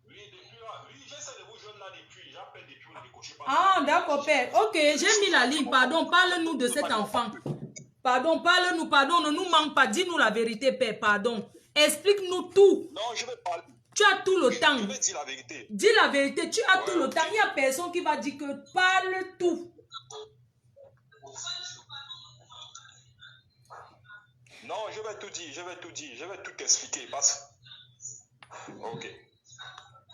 Oui, depuis là. Oui, j'essaie de vous joindre là depuis. J'appelle depuis, on ne décroche pas. Ah, d'accord, père. Ok, j'ai mis la ligne. Pardon, parle-nous de cet enfant. Pardon, parle-nous, pardon, ne nous manque pas. Dis-nous la vérité, père, pardon. Explique-nous tout. Non, je vais parler. Tu as tout le temps. Je vais dire la vérité. Dis la vérité, tu as tout le temps. Il n'y a personne qui va dire que parle tout. Non, je vais tout dire, je vais tout expliquer. Ok.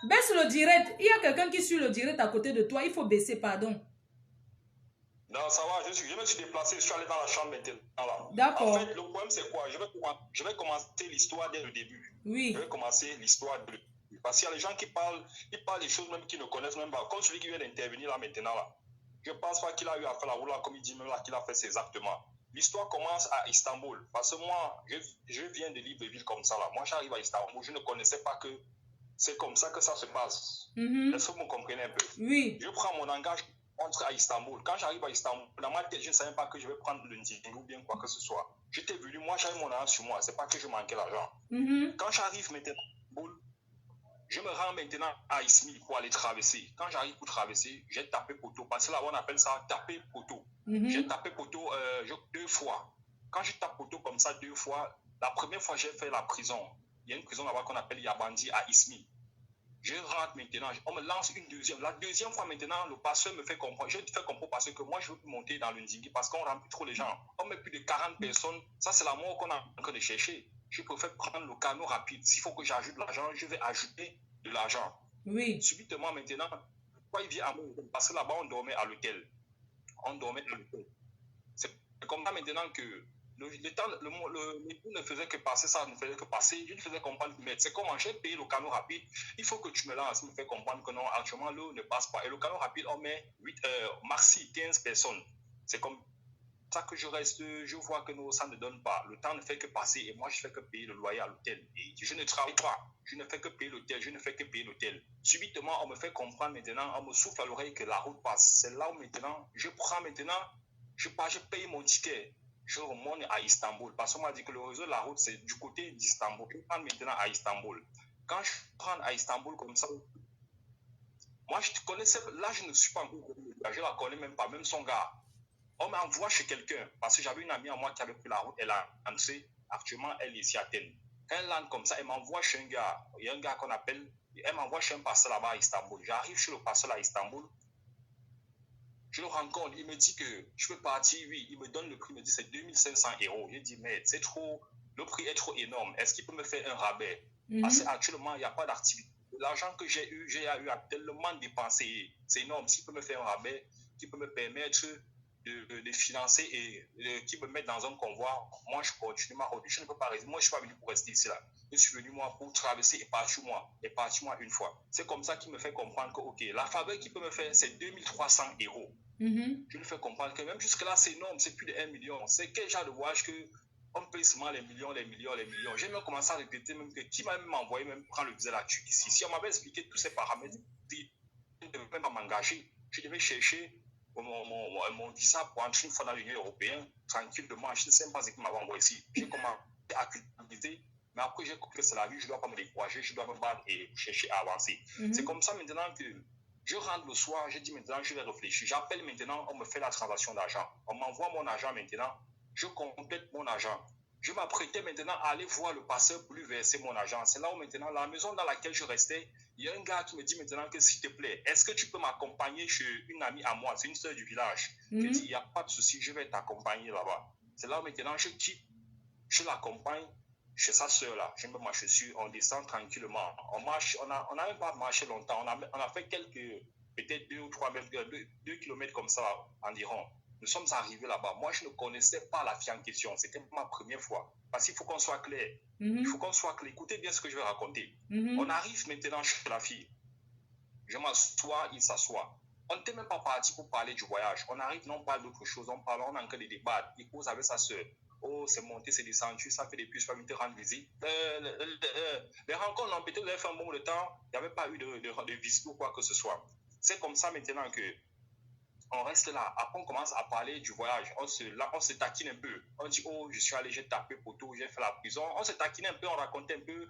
Baisse le direct. Il y a quelqu'un qui suit le direct à côté de toi. Il faut baisser, pardon. Non, ça va, je me suis déplacé, je suis allé dans la chambre maintenant. D'accord. En fait, le problème c'est quoi? Je vais commencer l'histoire dès le début. Oui. Je vais commencer l'histoire dès le début. Parce qu'il y a les gens qui parlent des choses même qu'ils ne connaissent même pas. Comme celui qui vient d'intervenir là maintenant là. Je ne pense pas qu'il a eu à faire la roula comme il dit même là qu'il a fait, c'est exactement. L'histoire commence à Istanbul. Parce que moi, je viens de Libreville comme ça là. Moi, j'arrive à Istanbul, je ne connaissais pas que c'est comme ça que ça se passe. Est-ce que vous me comprenez un peu? Oui. Je prends mon engagement. Entre à Istanbul. Quand j'arrive à Istanbul, dans ma tête, je ne savais pas que je vais prendre le Ndingu ou bien quoi que ce soit. J'étais venu, moi j'avais mon argent sur moi, c'est pas que je manquais l'argent. Quand j'arrive maintenant à Istanbul, je me rends maintenant à Izmir pour aller traverser. Quand j'arrive pour traverser, j'ai tapé poteau, parce que là on appelle ça taper poteau. J'ai tapé poteau 2 fois. Quand je tape poteau comme ça 2 fois, la première fois j'ai fait la prison. Il y a une prison là-bas qu'on appelle Yabandi à Izmir. Je rentre maintenant, on me lance une deuxième. La deuxième fois maintenant, le passeur me fait comprendre. Je fais comprendre parce que moi, je veux plus monter dans le Ndingi parce qu'on remplit trop les gens. On met plus de 40 personnes. Ça, c'est la mort qu'on a en train de chercher. Je préfère prendre le canot rapide. S'il faut que j'ajoute de l'argent, je vais ajouter de l'argent. Oui. Subitement maintenant, pourquoi il vient à moi? Parce que là-bas, on dormait à l'hôtel. C'est comme ça maintenant que l'époux ne faisait que passer, ça ne faisait que passer. Je lui faisais comprendre, mais c'est comment j'ai payé le canot rapide. Il faut que tu me lances, me fait comprendre que non, actuellement, l'eau ne passe pas. Et le canot rapide, on met 15 personnes. C'est comme ça que je reste, je vois que non, ça ne donne pas. Le temps ne fait que passer et moi, je fais que payer le loyer à l'hôtel. Et je ne travaille pas. Je ne fais que payer l'hôtel. Je ne fais que payer l'hôtel. Subitement, on me fait comprendre maintenant, on me souffle à l'oreille que la route passe. C'est là où maintenant, je prends maintenant, je paye mon ticket. Je remonte à Istanbul. Parce qu'on m'a dit que le réseau de la route, c'est du côté d'Istanbul. Je prends maintenant à Istanbul. Quand je prends à Istanbul comme ça, moi, je te connaissais, là, je ne suis pas encore connu. Je ne la connais même pas, même son gars. On m'envoie chez quelqu'un. Parce que j'avais une amie à moi qui avait pris la route. Elle a lancé. Actuellement, elle est ici à Athènes. Quand elle lance comme ça, elle m'envoie chez un gars. Il y a un gars qu'on appelle. Elle m'envoie chez un passeur là-bas à Istanbul. J'arrive chez le passeur à Istanbul. Je le rencontre, il me dit que je peux partir, oui, il me donne le prix, il me dit c'est 2500 €. Je dis, mais c'est trop, le prix est trop énorme. Est-ce qu'il peut me faire un rabais? Parce qu'actuellement, il n'y a pas d'activité. L'argent que j'ai eu à tellement dépensé. C'est énorme. S'il peut me faire un rabais, qui peut me permettre de financer et qui me met dans un convoi, moi je continue ma route. Je ne peux pas rester. Moi, je ne suis pas venu pour rester ici là. Je suis venu moi pour traverser et partir moi une fois. C'est comme ça qu'il me fait comprendre que, ok, la faveur qu'il peut me faire, c'est 2300 €. Je lui fais comprendre que même jusque-là, c'est énorme, c'est plus de 1 million. C'est quel genre de voyage que on paye seulement les millions. J'ai même commencé à répéter même que qui m'a même envoyé même prendre le visa là ici. Si on m'avait expliqué tous ces paramètres, je ne devais même pas m'engager. Je devais chercher mon visa pour entrer une fois dans l'Union européenne, tranquillement. Je ne sais pas ce qu'il m'avait envoyé ici. J'ai commencé à culpabiliser, mais après j'ai compris que c'est la vie, je ne dois pas me décourager, je dois me battre et chercher à avancer. C'est comme ça maintenant que je rentre le soir, je dis maintenant, je vais réfléchir. J'appelle maintenant, on me fait la transaction d'argent. On m'envoie mon argent maintenant, je complète mon argent. Je m'apprêtais maintenant à aller voir le passeur pour lui verser mon argent. C'est là où maintenant, la maison dans laquelle je restais, il y a un gars qui me dit maintenant que s'il te plaît, est-ce que tu peux m'accompagner chez une amie à moi? C'est une sœur du village. Je dis, il n'y a pas de souci, je vais t'accompagner là-bas. C'est là où maintenant, je quitte, je l'accompagne. chez sa soeur là, je me marche dessus, on descend tranquillement. On marche, on a même pas marché longtemps, on a fait peut-être 2 ou 3 mètres, 2 kilomètres comme ça environ. Nous sommes arrivés là-bas. Moi, je ne connaissais pas la fille en question. C'était ma première fois. Parce qu'il faut qu'on soit clair. Il faut qu'on soit clair. Écoutez bien ce que je vais raconter. On arrive maintenant chez la fille. Je m'assois, il s'assoit. On n'était même pas parti pour parler du voyage. On arrive, non, on parle d'autre chose. On parle, on a encore des débats. Il cause avec sa soeur. Oh, c'est monté, c'est descendu. Ça fait depuis, je vais venir te rendre visite. Les rencontres, non, peut-être, vous avez fait un bon de temps. Il n'y avait pas eu de visite ou quoi que ce soit. C'est comme ça maintenant que on reste là. Après, on commence à parler du voyage. On se taquine un peu. On dit, oh, je suis allé, j'ai tapé poteau, j'ai fait la prison. On se taquine un peu, on raconte un peu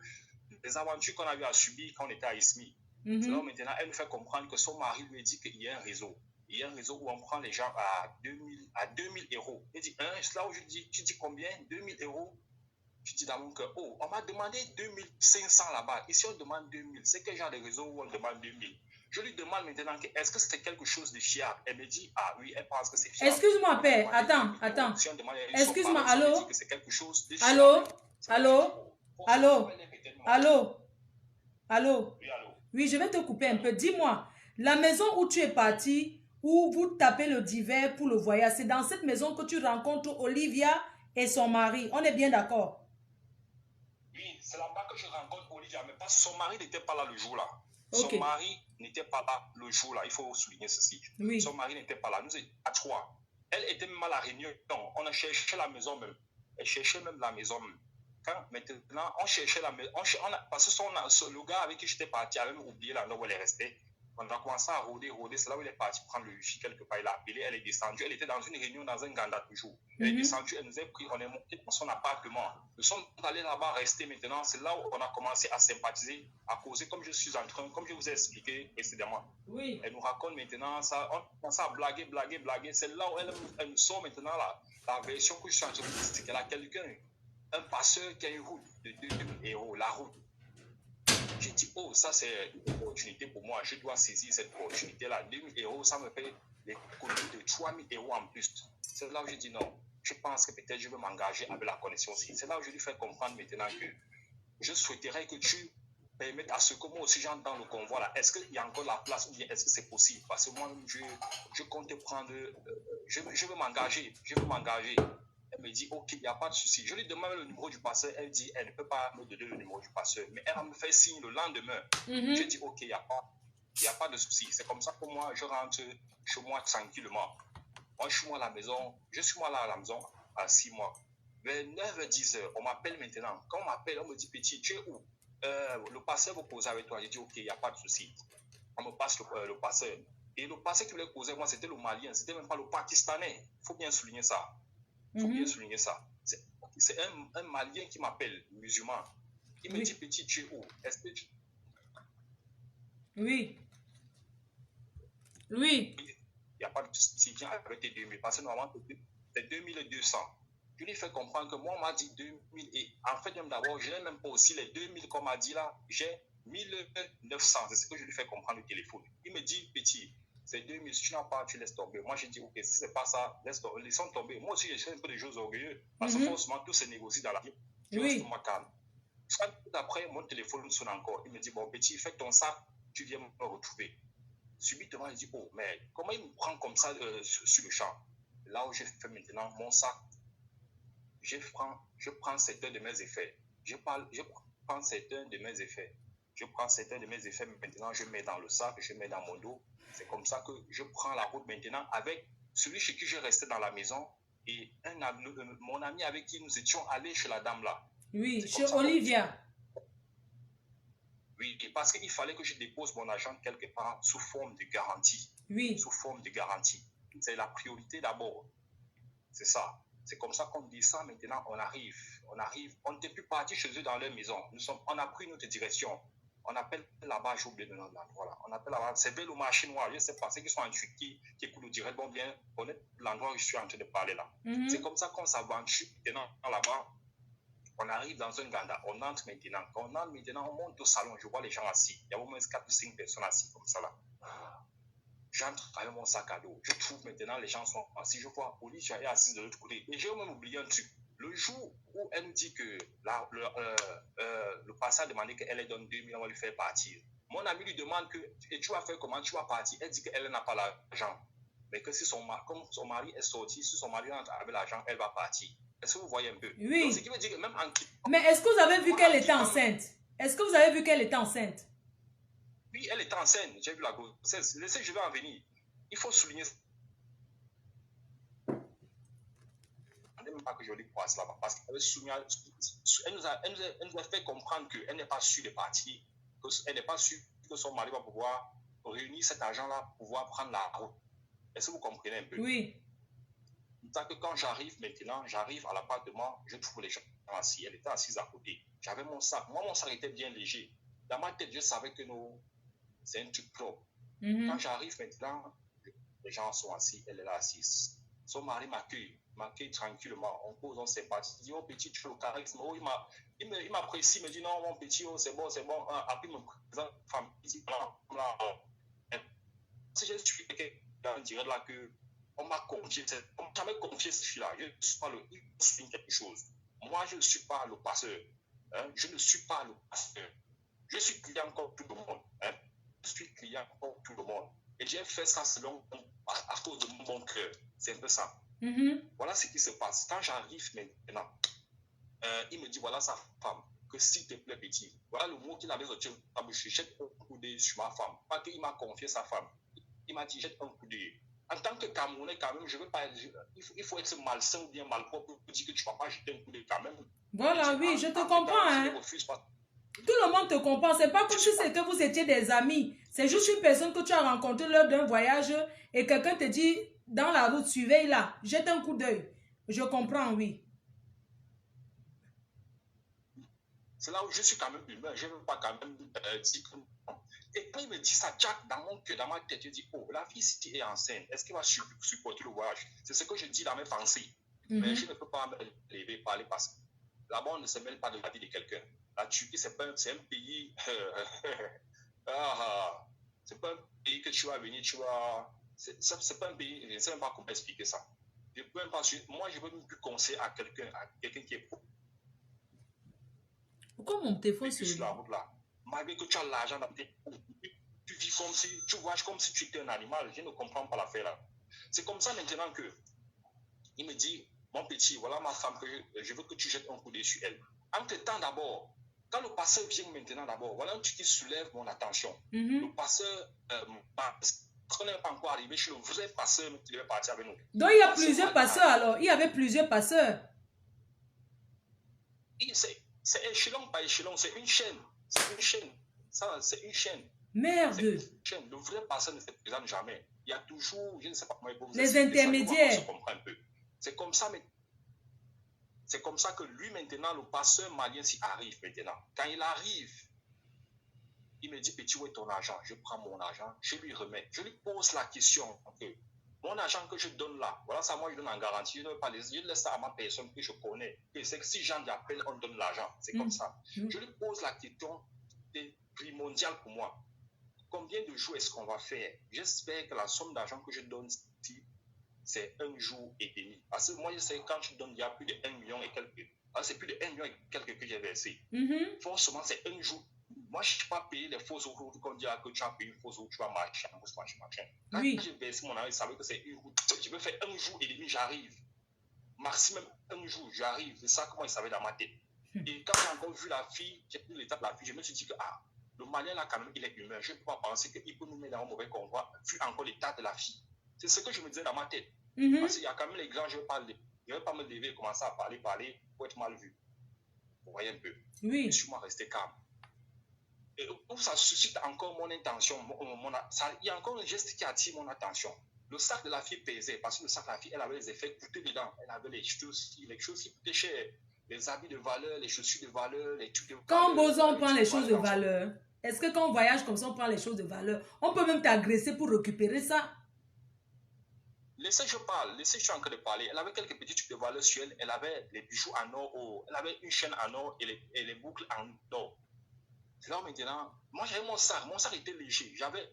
les aventures qu'on a eu à subir quand on était à ISMI. C'est là où maintenant, elle nous fait comprendre que son mari lui dit qu'il y a un réseau. Il y a un réseau où on prend les gens à 2000 euros. Il dit, c'est là où je dis, tu dis combien? 2000 euros. Je dis dans mon cœur, oh, on m'a demandé 2500 là-bas. Ici, on demande 2000. C'est quel genre de réseau où on demande 2000? Je lui demande maintenant, est-ce que c'était quelque chose de fiable? Elle me dit, ah oui, elle pense que c'est fiable. Excuse-moi, père. Attends. Si on demande, excuse-moi, allô? que c'est quelque chose de allô? fiable. Allô? Oui, je vais te couper un peu. Dis-moi, la maison où tu es parti, où vous tapez le divers pour le voyage, c'est dans cette maison que tu rencontres Olivia et son mari. On est bien d'accord? Oui, c'est là-bas que je rencontre Olivia, mais pas son mari n'était pas là le jour-là. Okay. Son mari n'était pas là le jour-là. Il faut souligner ceci. Oui. Son mari n'était pas là. Nous étions à 3. Elle était même à la réunion. On a cherché la maison même. Elle cherchait même la maison même. Quand maintenant, on cherchait la maison. Parce que le gars avec qui j'étais parti a même oublié l'endroit où elle est restée. On a commencé à rôder. C'est là où il est parti prendre le wifi quelque part. Il a appelé, elle est descendue. Elle était dans une réunion dans un Ganda toujours. Elle est descendue, elle nous a pris, on est monté dans son appartement. Nous sommes allés là-bas rester maintenant. C'est là où on a commencé à sympathiser, à causer comme je suis en train, comme je vous ai expliqué précédemment. Oui. Elle nous raconte maintenant ça. On commence à blaguer. C'est là où elle nous sort maintenant la version que je suis en train de dire. C'est qu'elle a quelqu'un, un passeur qui a une route de 2000 euros, la route. J'ai dit, oh, ça c'est une opportunité pour moi, je dois saisir cette opportunité-là. 2000 euros, ça me fait les économies de 3000 euros en plus. C'est là où j'ai dit non, je pense que peut-être je vais m'engager avec la connexion aussi. C'est là où je lui fais comprendre maintenant que je souhaiterais que tu permettes à ce que moi aussi j'entre dans le convoi là. Est-ce qu'il y a encore la place ou bien est-ce que c'est possible? Parce que moi-même, je compte prendre, je veux m'engager. Elle me dit, ok, il n'y a pas de souci. Je lui demande le numéro du passeur. Elle dit, elle ne peut pas me donner le numéro du passeur. Mais elle me fait signe le lendemain. Je dis, ok, il n'y a pas de souci. C'est comme ça que moi, je rentre chez moi tranquillement. Moi, je suis moi à la maison. Je suis moi là à la maison à 6 mois. Vers 9h-10h, on m'appelle maintenant. Quand on m'appelle, on me dit, petit, tu es où? Le passeur veut causer avec toi. Je dis, ok, il n'y a pas de souci. On me passe le passeur. Et le passeur qui voulait causer avec moi, c'était le Malien. C'était même pas le Pakistanais. Il faut bien souligner ça. Il faut bien souligner ça. C'est un Malien qui m'appelle, musulman. Il me dit, petit, tu es où? Est-ce que tu... Oui. Il n'y a pas de souci, viens avec tes 2000. Parce que normalement, c'est 2200. Je lui fais comprendre que moi, on m'a dit 2000. Et en fait, même d'abord, je n'ai même pas aussi les 2000 qu'on m'a dit là. J'ai 1900. C'est ce que je lui fais comprendre au téléphone. Il me dit, petit, c'est 2000, si tu n'as pas, tu laisses tomber. Moi, j'ai dit, ok, si ce n'est pas ça, laissons tomber. Moi aussi, j'ai fait un peu de choses orgueilleux. Parce que forcément, tout se négocie dans la vie. Je reste moi calme. Après, mon téléphone sonne encore. Il me dit, bon, petit, fais ton sac, tu viens me retrouver. Subitement, il dit, oh, mais comment il me prend comme ça sur le champ? Là où j'ai fait maintenant mon sac, je prends certains de mes effets. Je prends certains de mes effets. Maintenant, je mets dans le sac, je mets dans mon dos. C'est comme ça que je prends la route maintenant avec celui chez qui je restais dans la maison et mon ami avec qui nous étions allés chez la dame là. Oui, chez Olivia. Oui, parce qu'il fallait que je dépose mon argent quelque part sous forme de garantie. Oui. Sous forme de garantie. C'est la priorité d'abord. C'est ça. C'est comme ça qu'on dit ça. Maintenant, on arrive. On n'était plus parti chez eux dans leur maison. On a pris notre direction. On appelle là-bas, j'ai oublié le nom de l'endroit là. On appelle là-bas, c'est le marché noir. Je ne sais pas, ceux qui sont en Turquie, qui écoutent le direct, vont bien connaître l'endroit où je suis en train de parler là. C'est comme ça qu'on s'aventure maintenant là-bas. On arrive dans un Ganda, on entre maintenant. Quand on entre maintenant, on monte au salon, je vois les gens assis. Il y a au moins 4 ou 5 personnes assises comme ça là. J'entre avec mon sac à dos. Je trouve maintenant les gens sont assis. Je vois Olivia est assise de l'autre côté. Et j'ai même oublié un truc. Le jour où elle nous dit que le passé a demandé qu'elle lui donne 2 000, on va lui faire partir. Mon ami lui demande que, et tu vas faire comment, tu vas partir. Elle dit qu'elle n'a pas l'argent. Mais que si comme son mari est sorti, si son mari rentre avec l'argent, elle va partir. Est-ce que vous voyez un peu? Oui. Donc, ce qui veut dire que même en... Mais est-ce que vous avez vu qu'elle était enceinte? Est-ce que vous avez vu qu'elle était enceinte? Oui, elle était enceinte. J'ai vu la grossesse. Laissez, je vais en venir. Il faut souligner. Même pas que je dis quoi cela, parce qu'elle nous a fait comprendre qu'elle n'est pas sûre de partir, qu'elle n'est pas sûre que son mari va pouvoir réunir cet argent-là pour pouvoir prendre la route. Est-ce que vous comprenez un peu? Oui. C'est que quand j'arrive maintenant, j'arrive à l'appartement, je trouve les gens assis. Elle était assise à côté. J'avais mon sac. Moi, mon sac était bien léger. Dans ma tête, je savais que c'est un truc propre. Quand j'arrive maintenant, les gens sont assis, elle est là assise. Son mari m'accueille tranquillement. On pose, on sympathie. Il dit, oh petit, tu es au charisme. Oh, il m'apprécie, il me dit, non, mon petit, oh, c'est bon, c'est bon. Après, il me présente femme. Il dit, si je suis quelqu'un, on dirait là que on m'a confié, on m'a jamais confié ce fille-là. Je ne suis pas il souligne quelque chose. Moi, je ne suis pas le passeur. Hein? Je ne suis pas le passeur. Je suis client comme tout le monde. Hein? Je suis client comme tout le monde. Et j'ai fait ça selon, à cause de mon bon cœur. C'est un peu ça. Voilà ce qui se passe. Quand j'arrive maintenant, il me dit, voilà sa femme, que s'il te plaît, petit. Voilà le mot qu'il avait sorti. Je jette un coup d'œil sur ma femme. Pas qu'il m'a confié sa femme. Il m'a dit, jette un coup d'œil. En tant que Camerounais, quand même, je veux pas, il faut être malsain ou bien malpropre pour dire que tu ne vas pas jeter un coup d'œil quand même. Voilà, oui, je te comprends. Hein. Tout le monde te comprend. C'est pas comme si c'est que vous étiez des amis. C'est juste une personne que tu as rencontrée lors d'un voyage et quelqu'un te dit dans la route, suivez là, jette un coup d'œil. Je comprends, oui. C'est là où je suis quand même humain. Je ne veux pas quand même dire que... Et quand il me dit ça, Jack, dans mon cœur, dans ma tête, je dis, oh, la fille, si tu es enceinte, est-ce qu'elle va supporter le voyage? C'est ce que je dis dans mes pensées. Mais je ne peux pas me lever, parler parce que là-bas, on ne se mêle pas de la vie de quelqu'un. La Turquie, c'est un pays... c'est pas un pays que tu vas venir, tu vas... C'est pas un pays... Je ne sais même pas comment expliquer ça. Je peux même pas... Moi, je ne peux même plus conseiller à quelqu'un qui est... Pourquoi mon téléphone se... sur la route là, malgré que tu as l'argent dans tes... Tu vis comme si... Tu vois comme si tu étais un animal. Je ne comprends pas l'affaire là. C'est comme ça maintenant que... Il me dit, mon petit, voilà ma femme, que je veux que tu jettes un coup d'œil sur elle. Entre-temps d'abord, quand le passeur vient maintenant d'abord, voilà un truc qui soulève mon attention. Le passeur, on n'est pas encore arrivé chez le vrai passeur qui devait partir avec nous. Donc il y a plusieurs passeurs alors, il y avait plusieurs passeurs. C'est échelon par échelon, c'est une chaîne. C'est une chaîne. Ça, c'est une chaîne. Merde. Une chaîne. Le vrai passeur ne se présente jamais. Il y a toujours, je ne sais pas comment il faut vous les intermédiaires. Ça, on se comprend un peu. C'est comme ça, mais c'est comme ça que lui, maintenant, le passeur malien s'y arrive maintenant. Quand il arrive, il me dit, petit, où est ton argent? Je prends mon argent, je lui remets. Je lui pose la question. Okay. Mon argent que je donne là, voilà ça, moi, je donne en garantie. Je ne laisse ça à ma personne que je connais. C'est que si j'en appelle, on donne l'argent. C'est comme ça. Je lui pose la question, c'est primordial pour moi. Combien de jours est-ce qu'on va faire? J'espère que la somme d'argent que je donne ici, c'est 1 jour et demi. Parce que moi, je sais que quand tu donnes, il y a plus de 1 million et quelques. C'est plus de 1 million et quelques que j'ai versé. Forcément, c'est 1 jour. Moi, je ne suis pas payé les fausses routes qu'on dit que tu as payé une fausse route, tu vas marcher, machin. Quand j'ai versé mon argent, je savais que c'est une route. Je vais faire 1 jour et demi, j'arrive. Maximum 1 jour, j'arrive. C'est ça, comment il savait dans ma tête. Et quand j'ai encore vu la fille, j'ai pris l'étape de la fille, je me suis dit que, le Malien, là, quand même, il est humain. Je ne peux pas penser qu'il peut nous mettre dans un mauvais convoi, vu encore l'état de la fille. C'est ce que je me disais dans ma tête. Parce qu'il y a quand même les grands, je ne vais pas me lever et commencer à parler pour être mal vu. Vous voyez un peu. Oui. Je suis moi resté calme. Et où ça suscite encore mon intention. Il y a encore un geste qui attire mon attention. Le sac de la fille pesait, parce que le sac de la fille, elle avait les effets coûteux dedans. Elle avait les choses qui coûtaient cher. Les habits de valeur, les chaussures de valeur, les trucs de valeur. Quand Bozo, on prend les choses de valeur, est-ce que quand on voyage comme ça, on prend les choses de valeur, on peut même t'agresser pour récupérer ça? Laissez, je parle. Laissez, je suis en train de parler. Elle avait quelques petits trucs de valeur sur elle. Elle avait les bijoux en or. Elle avait une chaîne en or et les boucles en or. C'est là maintenant, moi j'avais mon sac était léger. J'avais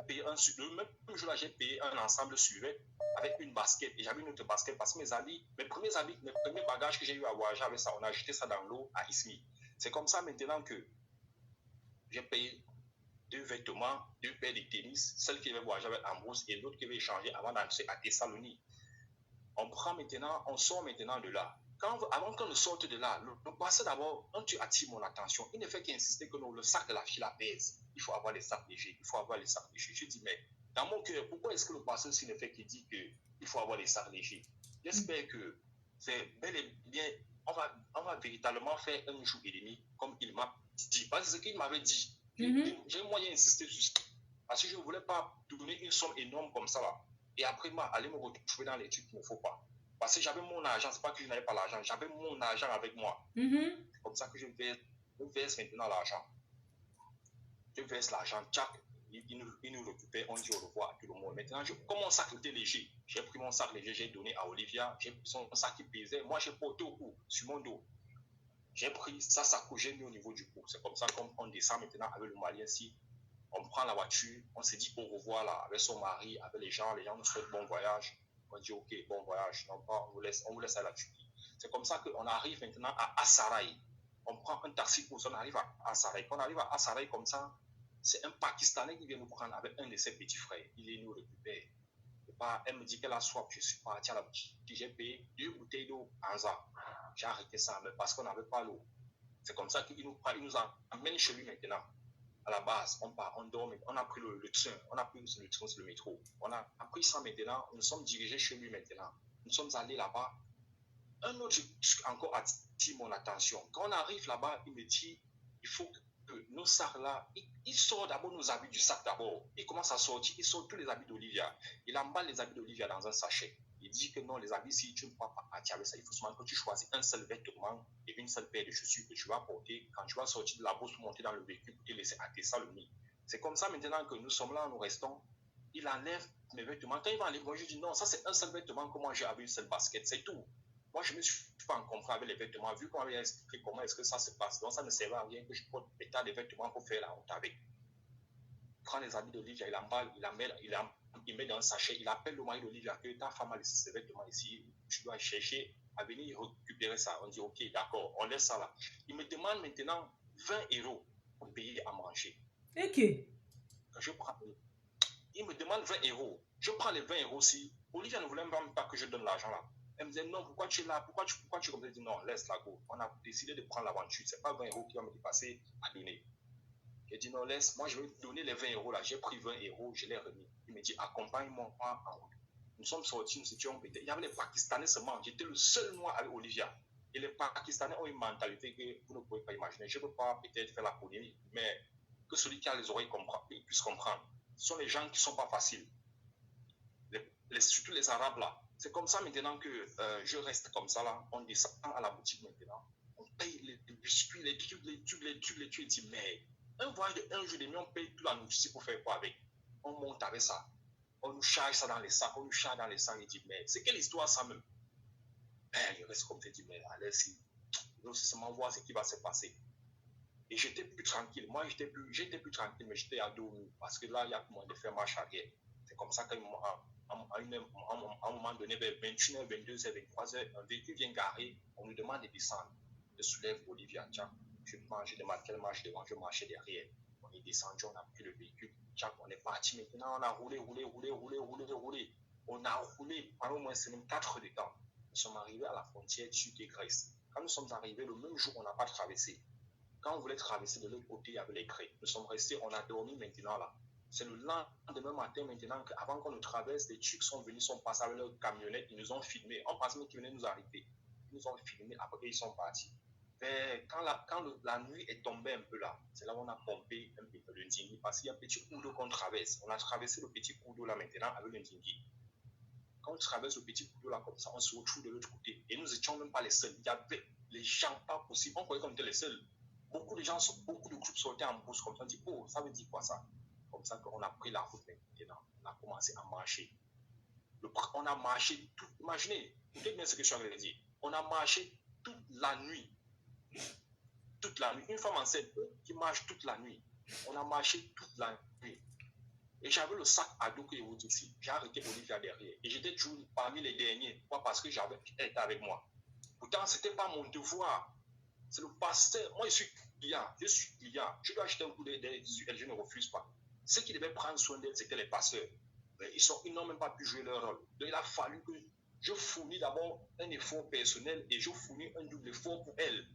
payé le même jour-là, j'ai payé un ensemble suivant avec une basket et j'avais une autre basket parce que mes premiers bagages que j'ai eu à voyager avec ça, on a jeté ça dans l'eau à Ismi. C'est comme ça maintenant que j'ai payé 2 vêtements, 2 paires de tennis, celle qui avait voyagé avec Ambrose et l'autre qui avait échangé avant d'entrer à Thessalonique. On sort maintenant de là. Avant qu'on ne sorte de là, le passé d'abord, quand tu attires mon attention, il ne fait qu'insister que non, le sac de la fille la pèse. Il faut avoir les sacs légers, il faut avoir les sacs légers. Je dis, mais dans mon cœur, pourquoi est-ce que le passé aussi ne fait qu'il dit qu'il faut avoir les sacs légers? J'espère que c'est bel et bien, on va véritablement faire un jour et demi, comme il m'a dit. Parce que ce qu'il m'avait dit, j'ai moyen d'insister sur ça. Parce que je ne voulais pas te donner une somme énorme comme ça là. Et après, aller me retrouver dans les trucs qu'il ne faut pas. Parce que j'avais mon argent, c'est pas que je n'avais pas l'argent, j'avais mon argent avec moi. C'est comme ça que je verse maintenant l'argent. Je verse l'argent, Jack, il nous récupère, on dit au revoir à tout le monde. Maintenant, comme mon sac était léger, j'ai pris mon sac léger, j'ai donné à Olivia, j'ai pris son sac qui pesait, moi j'ai porté au cou, sur mon dos. J'ai pris ça, j'ai mis au niveau du cou. C'est comme ça qu'on descend maintenant avec le Malien ici. On prend la voiture, on se dit au revoir là, avec son mari, avec les gens nous souhaitent bon voyage. On dit ok, bon voyage, non pas, on vous laisse à la Turquie. C'est comme ça qu'on arrive maintenant à Assaray. On prend un taxi pour ça, on arrive à Assaray. Quand on arrive à Assaray comme ça, c'est un Pakistanais qui vient nous prendre avec un de ses petits frères. Il est nous récupère. Elle me dit qu'elle a soif, je suis parti à la boutique. J'ai payé 2 bouteilles d'eau en ça. J'ai arrêté ça, mais parce qu'on n'avait pas l'eau. C'est comme ça qu'il nous prend, il nous emmène chez lui maintenant. À la base, on part, on dort, on a pris le train, on a pris le train sur le métro. On a pris ça maintenant, nous sommes dirigés chez lui maintenant. Nous sommes allés là-bas. Un autre truc encore attire mon attention. Quand on arrive là-bas, il me dit, il faut que nos sacs là, il sort d'abord nos habits du sac d'abord. Il commence à sortir, il sort tous les habits d'Olivia. Il emballe les habits d'Olivia dans un sachet. Il dit que non, les habits, si tu ne peux pas partir avec ça, il faut seulement que tu choisis un seul vêtement et une seule paire de chaussures que tu vas porter quand tu vas sortir de la bourse, monter dans le véhicule pour te laisser à Thessalonique. C'est comme ça maintenant que nous sommes là, nous restons. Il enlève mes vêtements. Quand il va enlever, moi je dis non, ça c'est un seul vêtement que moi j'ai avec une seule basket, c'est tout. Moi je ne me suis pas en comprendre avec les vêtements, vu qu'on avait expliqué comment est-ce que ça se passe. Donc ça ne servait à rien que je porte des tas de vêtements pour faire la honte avec. Il prend les habits d'Olivia, il emballe, il met dans un sachet, il appelle le mari d'Olivia que ta femme a laissé ses vêtements ici, tu dois chercher à venir récupérer ça. On dit ok, d'accord, on laisse ça là. Il me demande maintenant 20 € pour payer à manger. Ok. Il me demande 20 €. Je prends les 20 € si Olivia ne voulait même pas que je donne l'argent là. Elle me disait non, pourquoi tu es là, pourquoi tu es comme ça? Je dis non, laisse la go. On a décidé de prendre l'aventure. C'est pas 20 € qui va me dépasser à donner. J'ai dit non, laisse, moi je vais te donner les 20 € là. J'ai pris 20 €, je l'ai remis. Il me dit accompagne-moi en route. Nous sommes sortis, nous étions pétés. Il y avait les Pakistanais seulement. J'étais le seul noir avec Olivia. Et les Pakistanais ont une mentalité que vous ne pouvez pas imaginer. Je ne peux pas peut-être faire la polémique, mais que celui qui a les oreilles puisse comprendre. Ce sont les gens qui ne sont pas faciles. Surtout les Arabes là. C'est comme ça maintenant que je reste comme ça là. On descend à la boutique maintenant. On paye les biscuits, les tubes. Il dit, mais un voyage de 1 jour et demi, on paye tout la nourriture pour faire quoi avec? On monte avec ça. On nous charge ça dans les sacs. Il dit, mais c'est quelle histoire ça même? Il reste comme ça, il dit, mais allez, si. Nous seulement voir ce qui va se passer. Et j'étais plus tranquille. Moi, j'étais plus tranquille, mais j'étais à dos nu. Parce que là, il y a moins de faire marche arrière. C'est comme ça qu'à un moment donné, vers 21h, 22h, 23h, un véhicule vient garer. On nous demande de descendre. Je soulève Olivia. Tiens, je demande quelle marche devant, je marchais derrière. On est descendu, on a pris le véhicule. Tiens, on est parti maintenant. On a roulé. On a roulé pendant au moins 4 heures de temps. Nous sommes arrivés à la frontière Turquie-Grèce. Quand nous sommes arrivés, le même jour, on n'a pas traversé. Quand on voulait traverser de l'autre côté, il y avait les Grecs. Nous sommes restés, on a dormi maintenant là. C'est le lendemain matin maintenant qu'avant qu'on nous traverse, les Turcs sont venus, sont passés avec leur camionnette, ils nous ont filmés. On pensait qu'ils venaient nous arrêter. Ils nous ont filmés, après ils sont partis. Quand la nuit est tombée un peu là, c'est là où on a pompé un peu le Ndingui, parce qu'il y a un petit cours d'eau qu'on traverse. On a traversé le petit cours d'eau là maintenant avec le Ndingui. Quand on traverse le petit cours d'eau là comme ça, on se retrouve de l'autre côté. Et nous n'étions même pas les seuls. Il y avait les gens pas possibles. On croyait qu'on était les seuls. Beaucoup de groupes sortaient en brousse comme ça. On dit, oh, ça veut dire quoi ça? Comme ça qu'on a pris la route maintenant. On a commencé à marcher. On a marché, imaginez, écoutez bien ce que je suis en train de dire. On a marché toute la nuit. Toute la nuit. Une femme enceinte qui marche toute la nuit. On a marché toute la nuit. Et j'avais le sac à dos que je vous dis ici. J'ai arrêté Olivia derrière. Et j'étais toujours parmi les derniers. Pourquoi? Parce que j'avais été avec moi. Pourtant, ce n'était pas mon devoir. C'est le pasteur. Moi, je suis client. Je dois acheter un coup d'œil sur elle. Je ne refuse pas. Ceux qui devaient prendre soin d'elle, c'était les pasteurs. Mais ils n'ont même pas pu jouer leur rôle. Donc, il a fallu que je fournis d'abord un effort personnel et je fournis un double effort pour elle.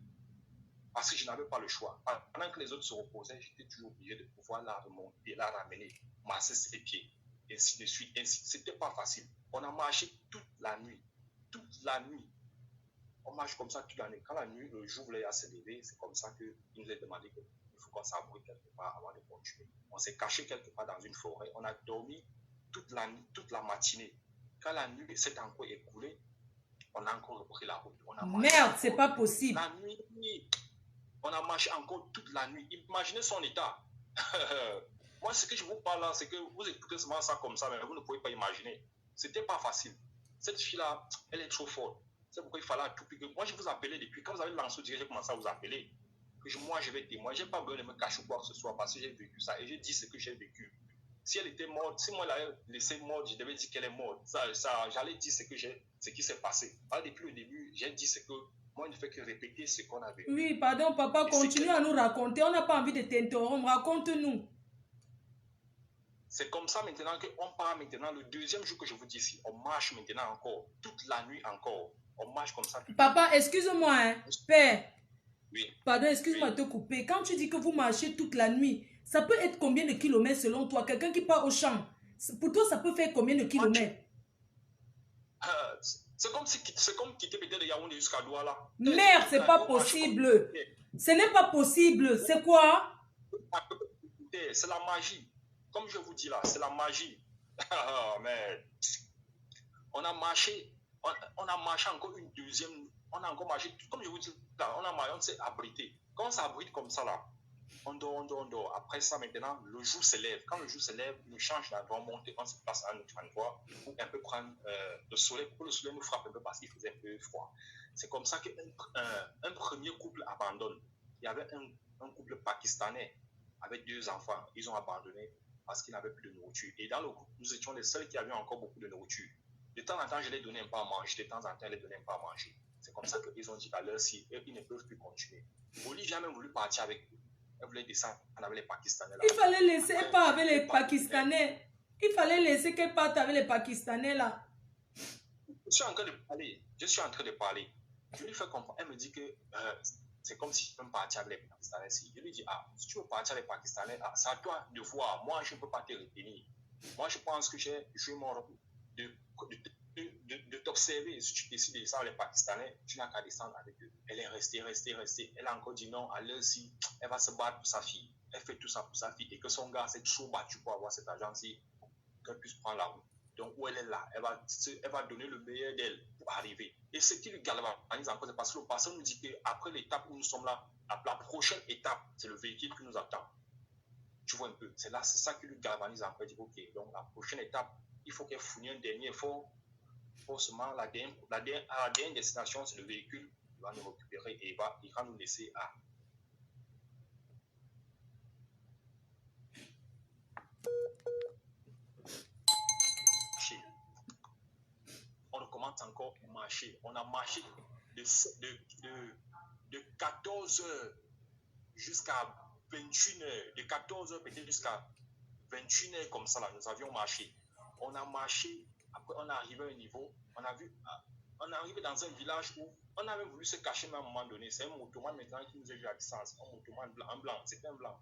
Parce que je n'avais pas le choix. Pendant que les autres se reposaient, j'étais toujours obligé de pouvoir la remonter, la ramener, masser ses pieds, ainsi de suite. C'était pas facile. On a marché toute la nuit. Toute la nuit. On marche comme ça toute la nuit. Quand la nuit, le jour voulait se lever, c'est comme ça qu'il nous a demandé qu'il faut qu'on s'abrite quelque part avant de continuer. On s'est caché quelque part dans une forêt. On a dormi toute la nuit, toute la matinée. Quand la nuit s'est encore écoulée, on a encore repris la route. Merde, c'est pas possible. La nuit, on a marché encore toute la nuit. Imaginez son état. Moi, ce que je vous parle là, c'est que vous écoutez souvent ça comme ça, mais vous ne pouvez pas imaginer. C'était pas facile. Cette fille-là, elle est trop forte. C'est pourquoi il fallait tout piquer. Moi, je vous appelais depuis. Quand vous avez lancé le direct, j'ai commencé à vous appeler. Moi, je vais témoigner. Je n'ai pas besoin de me cacher quoi que ce soit parce que j'ai vécu ça. Et j'ai dit ce que j'ai vécu. Si elle était morte, si moi, je l'avais laissée morte, je devais dire qu'elle est morte. J'allais dire ce qui s'est passé. Alors, depuis le début, j'ai dit ce que moi, il ne fait que répéter ce qu'on avait. Oui, pardon, papa, continue à nous raconter. On n'a pas envie de t'interrompre. Raconte-nous. C'est comme ça maintenant qu'on part maintenant. Le deuxième jour que je vous dis ici, on marche maintenant encore. Toute la nuit encore. On marche comme ça. Papa, excuse-moi, hein. Père. Oui. Pardon, excuse-moi de te couper. Quand tu dis que vous marchez toute la nuit, ça peut être combien de kilomètres selon toi? Quelqu'un qui part au champ, pour toi, ça peut faire combien de kilomètres? C'est comme quitter peut-être de Yaoundé jusqu'à Douala. Merde, c'est pas possible. Ce n'est pas possible. C'est quoi? C'est la magie. Comme je vous dis là, c'est la magie. Mais on a marché encore une deuxième. On a encore marché, comme je vous dis là, on s'est abrité. Quand on s'abrite comme ça là, on dort. Après ça, maintenant, le jour se lève. Quand le jour se lève, nous change d'endroit, monter, on se passe à un autre endroit pour un peu prendre le soleil, pour que le soleil nous frappe un peu parce qu'il faisait un peu froid. C'est comme ça qu'un premier couple abandonne. Il y avait un couple pakistanais avec 2 enfants. Ils ont abandonné parce qu'ils n'avaient plus de nourriture. Et dans le groupe, nous étions les seuls qui avions encore beaucoup de nourriture. De temps en temps, je les donnais un peu à manger. De temps en temps, je les donnais un peu à manger. C'est comme ça qu'ils ont dit à leur si ils ne peuvent plus continuer. Olivia a même voulu partir avec eux. Elle voulait descendre avec les Pakistanais. Là. Il fallait laisser pas avec les Pakistanais. Il fallait laisser qu'elle parte avec les Pakistanais là. Je suis en train de parler. Je lui fais comprendre. Elle me dit que c'est comme si je peux partir avec les Pakistanais. Je lui dis, si tu veux partir avec les Pakistanais, c'est à toi de voir. Moi, je ne peux pas te retenir. Moi, je pense que j'ai joué mon rôle de t'observer. Si tu décides de descendre les Pakistanais, tu n'as qu'à descendre avec eux. Elle est restée. Elle a encore dit non à l'heure si elle va se battre pour sa fille. Elle fait tout ça pour sa fille et que son gars s'est toujours battu pour avoir cet argent-ci, qu'elle puisse prendre la route. Donc, où elle est là, elle va donner le meilleur d'elle pour arriver. Et ce qui lui galvanise encore, c'est parce que le passé nous dit qu'après l'étape où nous sommes là, la prochaine étape, c'est le véhicule qui nous attend. Tu vois un peu, c'est ça qui lui galvanise encore. Il dit, ok, donc la prochaine étape, il faut qu'elle fournisse un dernier effort. Forcément, la dernière destination, c'est le véhicule. Il va nous récupérer et il va nous laisser à. On recommence encore à marcher. On a marché de 14 heures jusqu'à 21 heures. De 14 heures peut-être jusqu'à 21 heures comme ça, là, nous avions marché. On a marché, après on est arrivé à un niveau, on est arrivé dans un village où on a même voulu se cacher à un moment donné. C'est un motoman maintenant qui nous a vu à distance, un motoman blanc, un blanc, c'était un blanc.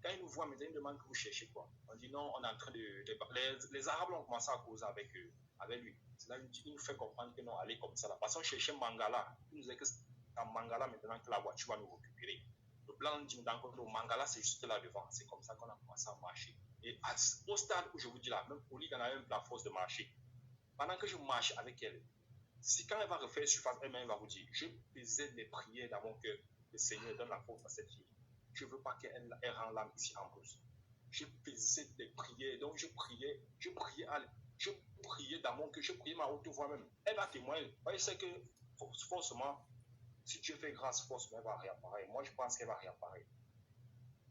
Quand il nous voit, maintenant, il demande que vous cherchez quoi. On dit non, on est en train de... Les Arabes ont commencé à causer avec lui. C'est là il nous fait comprendre que non, allez comme ça. Là. Parce qu'on cherchait Mangala. Il nous disait que c'est en Mangala maintenant que la voiture va nous récupérer. Le blanc dit donc le Mangala, c'est juste là devant. C'est comme ça qu'on a commencé à marcher. Et au stade où je vous dis là, même Oli en a même la force de marcher. Pendant que je marche avec elle, quand elle va refaire surface, elle va vous dire, je faisais des prières dans mon cœur. Le Seigneur donne la force à cette fille. Je ne veux pas qu'elle rende l'âme ici en plus. Je faisais des prières, donc je priais dans mon cœur, je priais ma haute voix même. Elle va témoigner. Elle sait que forcément, si Dieu fait grâce, forcément, elle va réapparaître. Moi, je pense qu'elle va réapparaître.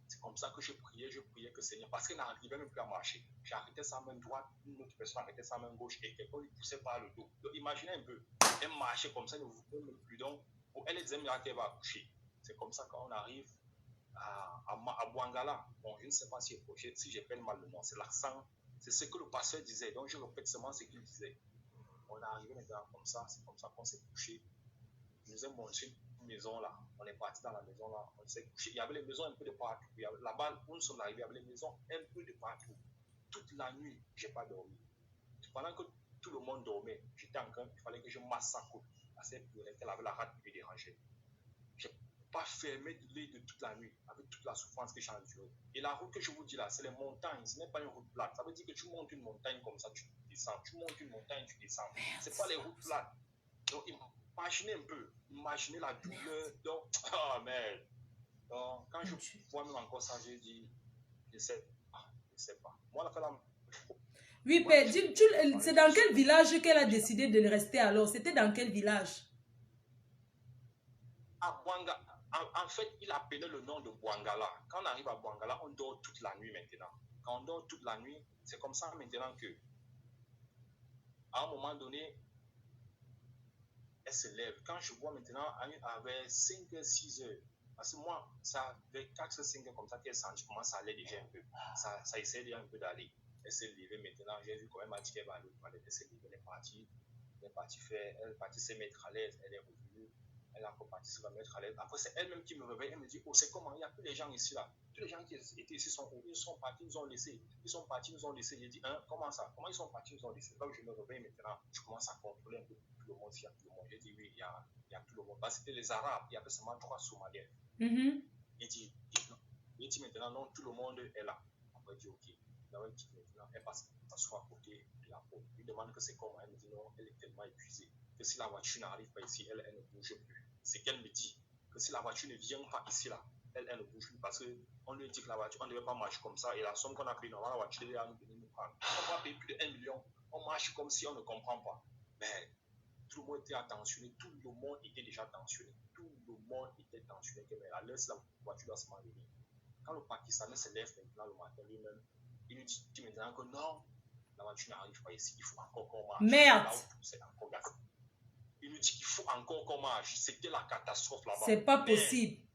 C'est comme ça que je priais que Seigneur, parce qu'elle n'arrivait même plus à marcher. J'arrêtais sa main droite, une autre personne arrêtait sa main gauche et quelqu'un lui poussait par le dos. Donc imaginez un peu, elle marchait comme ça, elle ne voulait même plus. Donc, elle disait qu'elle va accoucher. C'est comme ça qu'on arrive à Bouangala. Bon, je ne sais pas si j'ai fait mal le nom, c'est l'accent, c'est ce que le pasteur disait. Donc je répète seulement ce qu'il disait. On est arrivé maintenant comme ça, c'est comme ça qu'on s'est couché. Il nous a montré une maison là. On est parti dans la maison là, on s'est couché. Il y avait les maisons un peu de partout. Là-bas où nous sommes arrivés, il y avait les maisons un peu de partout. Toute la nuit, je n'ai pas dormi. Pendant que tout le monde dormait, j'étais en train, il fallait que je massacre parce qu'elle avait la rate qui me dérangeait. Je n'ai pas fermé de l'œil de toute la nuit avec toute la souffrance que j'ai endurée. Et la route que je vous dis là, c'est les montagnes, ce n'est pas une route plate. Ça veut dire que tu montes une montagne comme ça, tu descends. Tu montes une montagne, tu descends. Ce n'est pas les routes plates. Donc, imaginez un peu, imaginez la douleur. Donc, oh merde. Donc, quand je vois même encore ça, je dis, je sais pas. Moi, la femme. Oui, Père, c'est dans quel village qu'elle a décidé de rester alors? C'était dans quel village? À Bouangala. En fait, il appelait le nom de Bouangala. Quand on arrive à Bouangala, on dort toute la nuit maintenant. Quand on dort toute la nuit, c'est comme ça maintenant que, à un moment donné, elle se lève. Quand je vois maintenant, avec 5 h 6 h, parce que moi, ça fait 4 5 h comme ça qu'elle sent, je commence à aller déjà un peu. Ça essaie déjà un peu d'aller. Elle s'est levée maintenant, j'ai vu quand même dit qu'elle va aller au toilette, elle s'est levée, elle est partie se mettre à l'aise, elle est revenue, elle a encore parti se mettre à l'aise. Après, c'est elle-même qui me réveille, elle me dit, oh, c'est comment, il n'y a plus les gens ici là. Tous les gens qui étaient ici ils sont partis, ils nous ont laissés. Ils sont partis, ils nous ont laissés. J'ai dit, hein, comment ça? Comment ils sont partis, ils nous ont laissés? Là où je me réveille maintenant, je commence à contrôler un peu tout le monde, s'il y a tout le monde. J'ai dit, oui, il y a tout le monde. Parce que c'était les Arabes, il y avait seulement 3 Somaliens. Il dit maintenant, non, tout le monde est là. On va dire, ok. Maintenant, elle passe s'asseoir à côté de la porte. Il demande que c'est comment. Elle me dit non, elle est tellement épuisée que si la voiture n'arrive pas ici, elle ne bouge plus. C'est qu'elle me dit que si la voiture ne vient pas ici, là, elle ne bouge plus parce qu'on lui dit que la voiture, on ne devait pas marcher comme ça et la somme qu'on a payée, normalement, la voiture elle va nous venir nous prendre. On va payer plus de 1 million, on marche comme si on ne comprend pas. Mais tout le monde était attentionné, tout le monde était déjà attentionné. Tout le monde était attentionné. Mais là, laisse la voiture doit se venir. Quand le Pakistanais se lève maintenant le matin lui-même, il nous dit maintenant que non, la voiture n'arrive pas ici, il faut encore qu'on marche. Merde! Il nous dit qu'il faut encore qu'on marche. C'était la catastrophe là-bas. C'est pas possible.